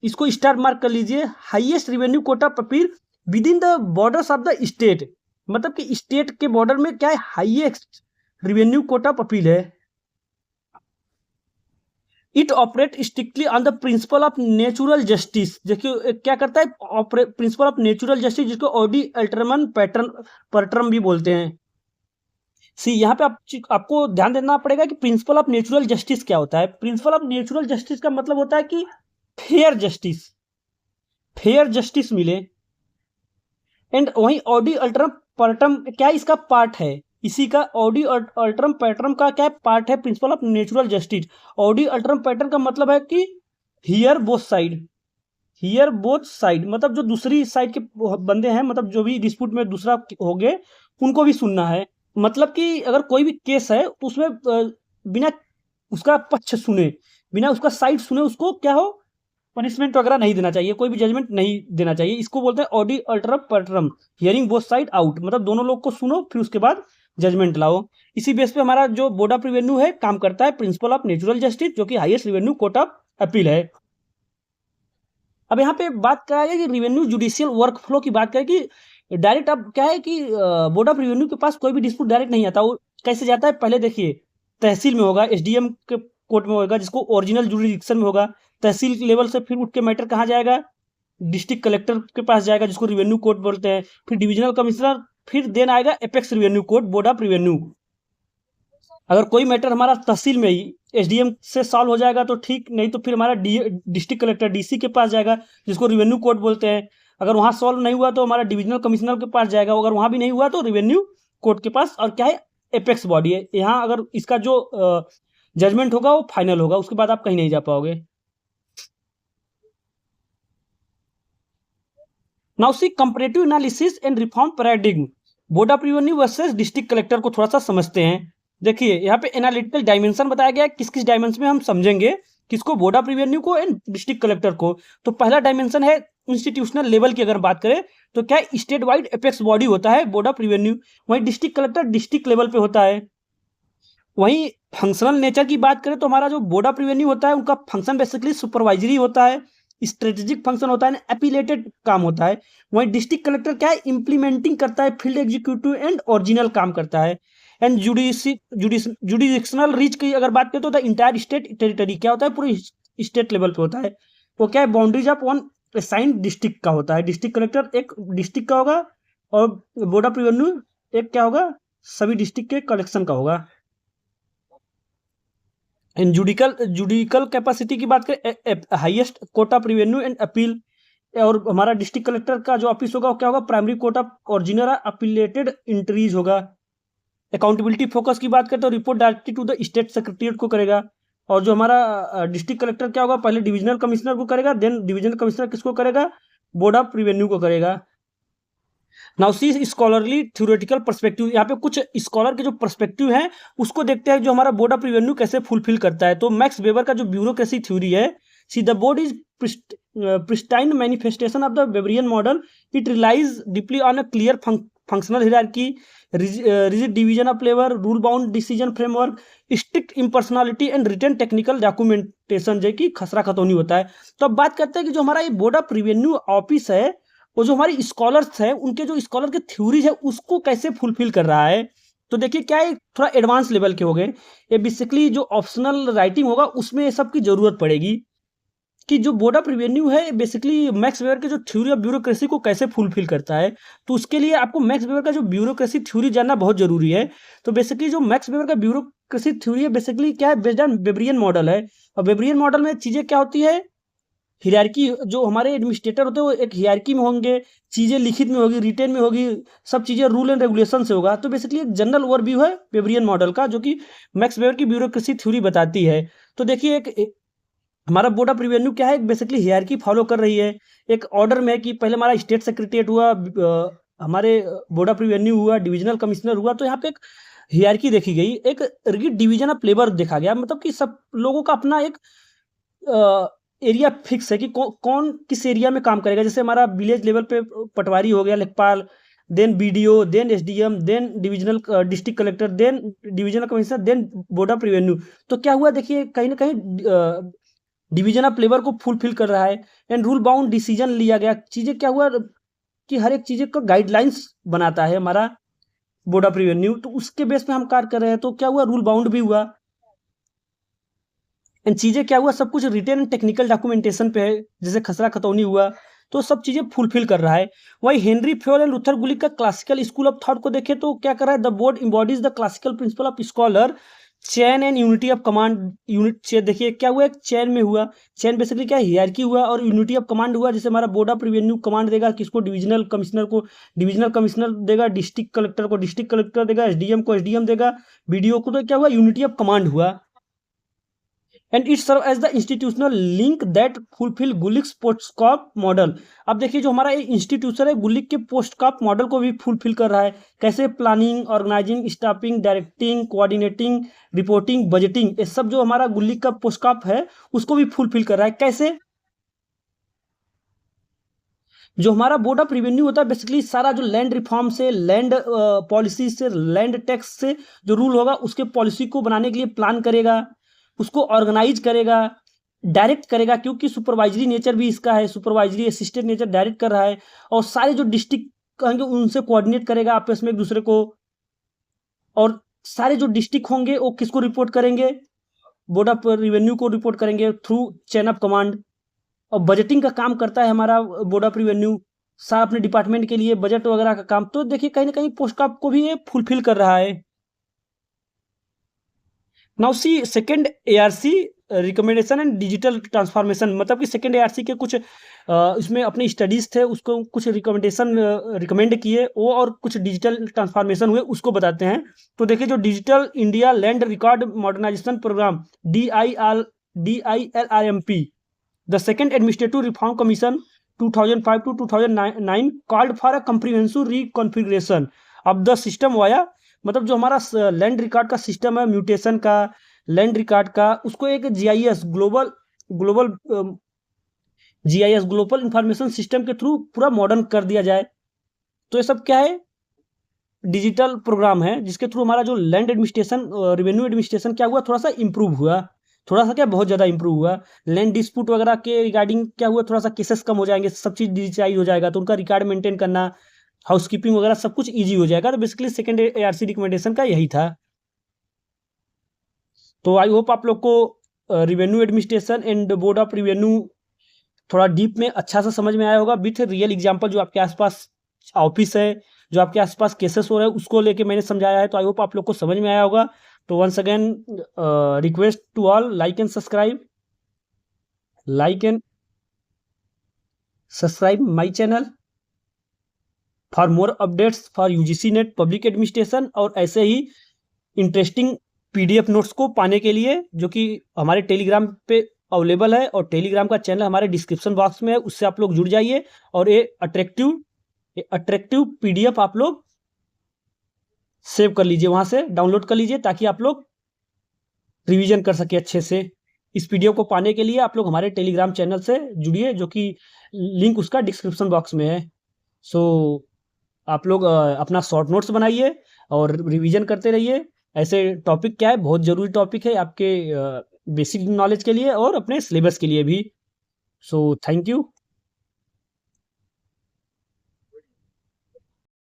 इसको स्टार मार्क कर लीजिए, highest revenue court of appeal within the borders of the state, मतलब कि स्टेट के बॉर्डर में क्या है, highest revenue court of appeal है। It operate strictly on the principle of natural justice, देखिए क्या करता है, प्रिंसिपल ऑफ नेचुरल जस्टिस, जिसको ऑडी अल्टरमन पैटर्न परटर्म भी बोलते हैं। सी यहाँ पे आपको ध्यान देना पड़ेगा कि प्रिंसिपल ऑफ नेचुरल जस्टिस क्या होता है। प्रिंसिपल ऑफ नेचुरल जस्टिस का मतलब होता है कि फेयर जस्टिस मिले। एंड वहीं ऑडी अल्टरम पैटर्न क्या इसका पार्ट है, इसी का ऑडी अल्टरम पैटर्न का क्या पार्ट है, principle of natural justice. Audi alteram partem का मतलब है कि हियर बोथ साइड, मतलब जो दूसरी साइड के बंदे हैं, मतलब जो भी डिस्प्यूट में दूसरा हो गए उनको भी सुनना है। मतलब कि अगर कोई भी केस है तो उसमें बिना उसका पक्ष सुने, बिना उसका साइड सुने उसको क्या हो, पनिशमेंट वगैरह नहीं देना चाहिए, कोई भी जजमेंट नहीं देना चाहिए। इसको बोलते हैं audi alteram partem, hearing both side out, मतलब दोनों लोग को सुनो फिर उसके बाद जजमेंट लाओ। इसी बेस पे हमारा जो बोर्ड ऑफ रिवेन्यू है काम करता है, प्रिंसिपल ऑफ नेचुरल जस्टिस, जो कि highest revenue court of appeal है। अब यहाँ पे बात करा है कि रिवेन्यू जुडिशियल वर्क फ्लो की बात करें कि डायरेक्ट अब क्या है कि बोर्ड ऑफ रिवेन्यू के पास कोई भी डिस्प्यूट डायरेक्ट नहीं आता, वो कैसे जाता है, पहले देखिए तहसील में होगा, एसडीएम के कोर्ट में होगा, जिसको ओरिजिनल जुरिडिक्शन में होगा। तहसील लेवल से फिर उठ के मैटर कहाँ जाएगा, डिस्ट्रिक्ट कलेक्टर के पास जाएगा, जिसको रिवेन्यू कोर्ट बोलते हैं। फिर डिविजनल कमिश्नर, फिर देन आएगा apex revenue court, board of revenue. अगर कोई मैटर हमारा तहसील में ही एसडीएम से सॉल्व हो जाएगा तो ठीक, नहीं तो फिर हमारा डिस्ट्रिक्ट कलेक्टर डीसी के पास जाएगा, जिसको रिवेन्यू कोर्ट बोलते हैं। अगर वहाँ सॉल्व नहीं हुआ तो हमारा डिविजनल कमिश्नर के पास जाएगा, अगर वहाँ भी नहीं हुआ तो रिवेन्यू कोर्ट के पास। और क्या है, एपेक्स बॉडी है यहाँ, अगर इसका जो जजमेंट होगा वो फाइनल होगा, उसके बाद आप कहीं नहीं जा पाओगे। Now see comparative analysis and reform paradigm, board of revenue versus district collector को थोड़ा सा समझते हैं। देखिए यहाँ पे एनालिटिकल डायमेंशन बताया गया है, किस किस डायमेंशन में हम समझेंगे किसको, बोर्ड ऑफ रिवेन्यू को एंड डिस्ट्रिक्ट कलेक्टर को। तो पहला डायमेंशन है इंस्टीट्यूशनल लेवल की, अगर बात करें तो क्या स्टेट वाइड एपेक्स बॉडी होता है बोर्ड ऑफ रिवेन्यू, वहीं डिस्ट्रिक्ट कलेक्टर डिस्ट्रिक्ट लेवल पे होता है। वहीं फंक्शनल नेचर की बात करें तो हमारा जो बोर्ड ऑफ रिवेन्यू होता है उनका फंक्शन बेसिकली सुपरवाइजरी होता है, स्ट्रेटेजिक फंक्शन होता है, अपीलेटेड काम होता है। वहीं डिस्ट्रिक्ट कलेक्टर क्या है, इंप्लीमेंटिंग करता है, फील्ड एग्जीक्यूटिव एंड ओरिजिनल काम करता है। एंड जुडिशनल रीच की अगर बात करें तो द इंटायर स्टेट टेरिटरी क्या होता है, पूरे स्टेट लेवल पे होता है। वो क्या है, boundaries of one assigned district का होता है। डिस्ट्रिक्ट कलेक्टर एक डिस्ट्रिक्ट का होगा और बोर्ड ऑफ रिवेन्यू एक क्या होगा, सभी डिस्ट्रिक्ट के कलेक्शन का होगा। एंड जुडिकल कैपेसिटी की बात करें, highest court of revenue and appeal, और हमारा डिस्ट्रिक्ट कलेक्टर का जो ऑफिस होगा वो क्या होगा, primary court of original appellated entries होगा। अकाउंटेबिलिटी फोकस की बात करें तो report directly to the state secretariat को करेगा। और जो हमारा डिस्ट्रिक्ट कलेक्टर क्या होगा, पहले डिविजनल कमिश्नर को करेगा, देन डिविजनल कमिश्नर किसको करेगा, बोर्ड ऑफ रिवेन्यू को करेगा। Now see scholarly theoretical perspective, यहाँ पे कुछ स्कॉलर के जो पर्सपेक्टिव हैं उसको देखते हैं जो हमारा बोर्ड ऑफ रिवेन्यू कैसे फुलफिल करता है। तो मैक्स वेबर का जो ब्यूरोक्रेसी थ्योरी है, see the board is pristine manifestation of the Weberian model, it relies deeply on a clear functional hierarchy, rigid division of labor, rule bound decision framework, strict impersonality and written technical documentation, जो कि खसरा खतौनी होता है। तो अब बात करते हैं कि जो हमारा ये बोर्ड ऑफ रिवेन्यू ऑफिस है वो जो हमारी स्कॉलर्स है उनके जो स्कॉलर के थ्योरीज है उसको कैसे फुलफिल कर रहा है। तो देखिए क्या है, थोड़ा एडवांस लेवल के हो गए ये, बेसिकली जो ऑप्शनल राइटिंग होगा उसमें ये सब की जरूरत पड़ेगी कि जो बोर्ड ऑफ रिवेन्यू है बेसिकली मैक्स वेबर के जो थ्योरी ऑफ ब्यूरोक्रेसी को कैसे फुलफिल करता है। तो उसके लिए आपको मैक्स वेबर का जो ब्यूरोक्रेसी थ्योरी जानना बहुत जरूरी है। तो बेसिकली जो मैक्स वेबर का ब्यूरोक्रेसी थ्योरी है बेसिकली क्या है, बेस्ड ऑन वेबरियन मॉडल है। और वेबरियन मॉडल में चीजें क्या होती है, हियरार्की, जो हमारे एडमिनिस्ट्रेटर होते हैं वो एक हियरार्की में होंगे, चीजें लिखित में होगी, रिटेन में होगी, सब चीजें रूल एंड रेगुलेशन से होगा। तो बेसिकली एक जनरल ओवरव्यू है वेबरियन मॉडल का जो कि मैक्स वेबर की ब्यूरोक्रेसी थ्योरी बताती है। तो देखिए एक हमारा बोर्ड ऑफ रिवेन्यू क्या है, बेसिकली हियरार्की फॉलो कर रही है। एक ऑर्डर में कि पहले हमारा स्टेट सेक्रेटरीट हुआ, हमारे बोर्ड ऑफ रिवेन्यू हुआ, डिविजनल कमिश्नर हुआ, तो यहाँ पे एक हियरार्की देखी गई, एक रिगिड डिवीजन ऑफ लेबर देखा गया, मतलब कि सब लोगों का अपना एक एरिया फिक्स है कि कौन किस एरिया में काम करेगा। जैसे हमारा विलेज लेवल पे पटवारी हो गया, lekhpal, then BDO, then SDM, then divisional district collector, then divisional commissioner, then board of revenue. तो क्या हुआ देखिए, कहीं ना कहीं डिवीजन ऑफ लेबर को फुलफिल कर रहा है। एंड रूल बाउंड डिसीजन लिया गया। चीजें क्या हुआ कि हर एक चीजें का गाइडलाइंस बनाता है हमारा बोर्ड ऑफ रेवेन्यू, तो उसके बेस पे हम कार्य कर रहे हैं। तो क्या हुआ, रूल बाउंड भी हुआ। एंड चीजें क्या हुआ, सब कुछ रिटेन एंड टेक्निकल डॉक्यूमेंटेशन पे है, जैसे खसरा खतौनी हुआ, तो सब चीजें फुलफिल कर रहा है। वही हेनरी फ्योल एंड लूथर गुलिक का क्लासिकल स्कूल ऑफ थॉट को देखें तो क्या कर रहा है, the board embodies the classical principle of scalar, chain and unity of command. Unit देखिए क्या हुआ, एक चैन में हुआ। चैन बेसिकली क्या है, हियरकी हुआ, और यूनिटी ऑफ कमांड हुआ। जैसे हमारा बोर्ड ऑफ रेवेन्यू कमांड देगा किसको, डिविजनल कमिश्नर को डिविजनल कमिश्नर देगा, डिस्ट्रिक्ट कलेक्टर को डिस्ट्रिक्ट कलेक्टर देगा, एसडीएम को एसडीएम देगा, बीडीओ को। तो क्या हुआ, यूनिटी ऑफ कमांड हुआ। And it serve as the institutional link that fulfil Gulick's POSDCORB model. अब देखिए जो हमारा इंस्टीट्यूशन है गुलिक के पोस्टकॉप मॉडल को भी फुलफिल कर रहा है। कैसे, planning, organising, staffing, directing, coordinating, reporting, budgeting, ये सब जो हमारा गुलिक का पोस्टकॉप है उसको भी फुलफिल कर रहा है। कैसे, जो हमारा बोर्ड ऑफ रेवेन्यू होता है बेसिकली सारा जो लैंड रिफॉर्म से, लैंड पॉलिसी से, लैंड टैक्स से जो रूल होगा उसके पॉलिसी को बनाने के लिए प्लान करेगा, उसको ऑर्गेनाइज करेगा, डायरेक्ट करेगा, क्योंकि सुपरवाइजरी नेचर भी इसका है, सुपरवाइजरी असिस्टेंट नेचर डायरेक्ट कर रहा है। और सारे जो डिस्ट्रिक्ट कहेंगे उनसे कोऑर्डिनेट करेगा आपस में एक दूसरे को। और सारे जो डिस्ट्रिक्ट होंगे वो किसको रिपोर्ट करेंगे, बोर्ड ऑफ रेवेन्यू को रिपोर्ट करेंगे थ्रू चेन ऑफ कमांड। और बजटिंग का काम करता है हमारा बोर्ड ऑफ रेवेन्यू, सारा अपने डिपार्टमेंट के लिए बजट वगैरह का काम। तो देखिए कहीं ना कहीं पोस्ट को भी ये फुलफिल कर रहा है। Now see second ARC recommendation and digital transformation, मतलब कि सेकेंड एआरसी के कुछ इसमें अपने स्टडीज थे, उसको कुछ रिकमेंडेशन रिकमेंड किए वो, और कुछ डिजिटल ट्रांसफॉर्मेशन हुए उसको बताते हैं। तो देखिए जो digital India land record modernisation programme DILRMP, the second administrative reform commission 2005 to 2009 called for a comprehensive reconfiguration of the system via, मतलब जो हमारा लैंड रिकॉर्ड का सिस्टम है, म्यूटेशन का, लैंड रिकॉर्ड का, उसको एक GIS global global GIS global information system के थ्रू पूरा मॉडर्न कर दिया जाए। तो ये सब क्या है, डिजिटल प्रोग्राम है जिसके थ्रू हमारा जो लैंड एडमिनिस्ट्रेशन, रेवेन्यू एडमिनिस्ट्रेशन क्या हुआ, थोड़ा सा इंप्रूव हुआ। थोड़ा सा क्या, बहुत ज़्यादा इंप्रूव हुआ। लैंड डिस्प्यूट वगैरह के रिगार्डिंग क्या हुआ, थोड़ा सा केसेस कम हो जाएंगे, सब चीज़ डिजिटाइज हो जाएगा, तो उनका रिकॉर्ड मेंटेन करना, हाउसकीपिंग वगैरह सब कुछ ईजी हो जाएगा। तो बेसिकली सेकेंड एआरसी रिकमेंडेशन का यही था। तो आई होप आप लोग को revenue administration and board of revenue थोड़ा डीप में अच्छा सा समझ में आया होगा, विथ रियल एग्जाम्पल। जो आपके आसपास ऑफिस है, जो आपके आसपास केसेस हो रहे हैं, उसको लेके मैंने समझाया है। तो आई होप आप लोग को समझ में आया होगा। तो once again request to all, like and subscribe, like and subscribe my channel for more updates for UGC NET public administration. और ऐसे ही इंटरेस्टिंग पीडीएफ नोट्स को पाने के लिए, जो कि हमारे टेलीग्राम पे अवेलेबल है, और टेलीग्राम का चैनल हमारे डिस्क्रिप्शन बॉक्स में है, उससे आप लोग जुड़ जाइए। और ये अट्रैक्टिव पीडीएफ आप लोग सेव कर लीजिए, वहां से डाउनलोड कर लीजिए, ताकि आप लोग रिवीजन कर सके अच्छे से। इस पीडीएफ को पाने के लिए आप लोग हमारे टेलीग्राम चैनल से जुड़िए, जो कि लिंक उसका डिस्क्रिप्शन बॉक्स में है। सो आप लोग अपना शॉर्ट नोट्स बनाइए और रिवीजन करते रहिए। ऐसे टॉपिक क्या है, बहुत ज़रूरी टॉपिक है आपके बेसिक नॉलेज के लिए और अपने सिलेबस के लिए भी। So thank you.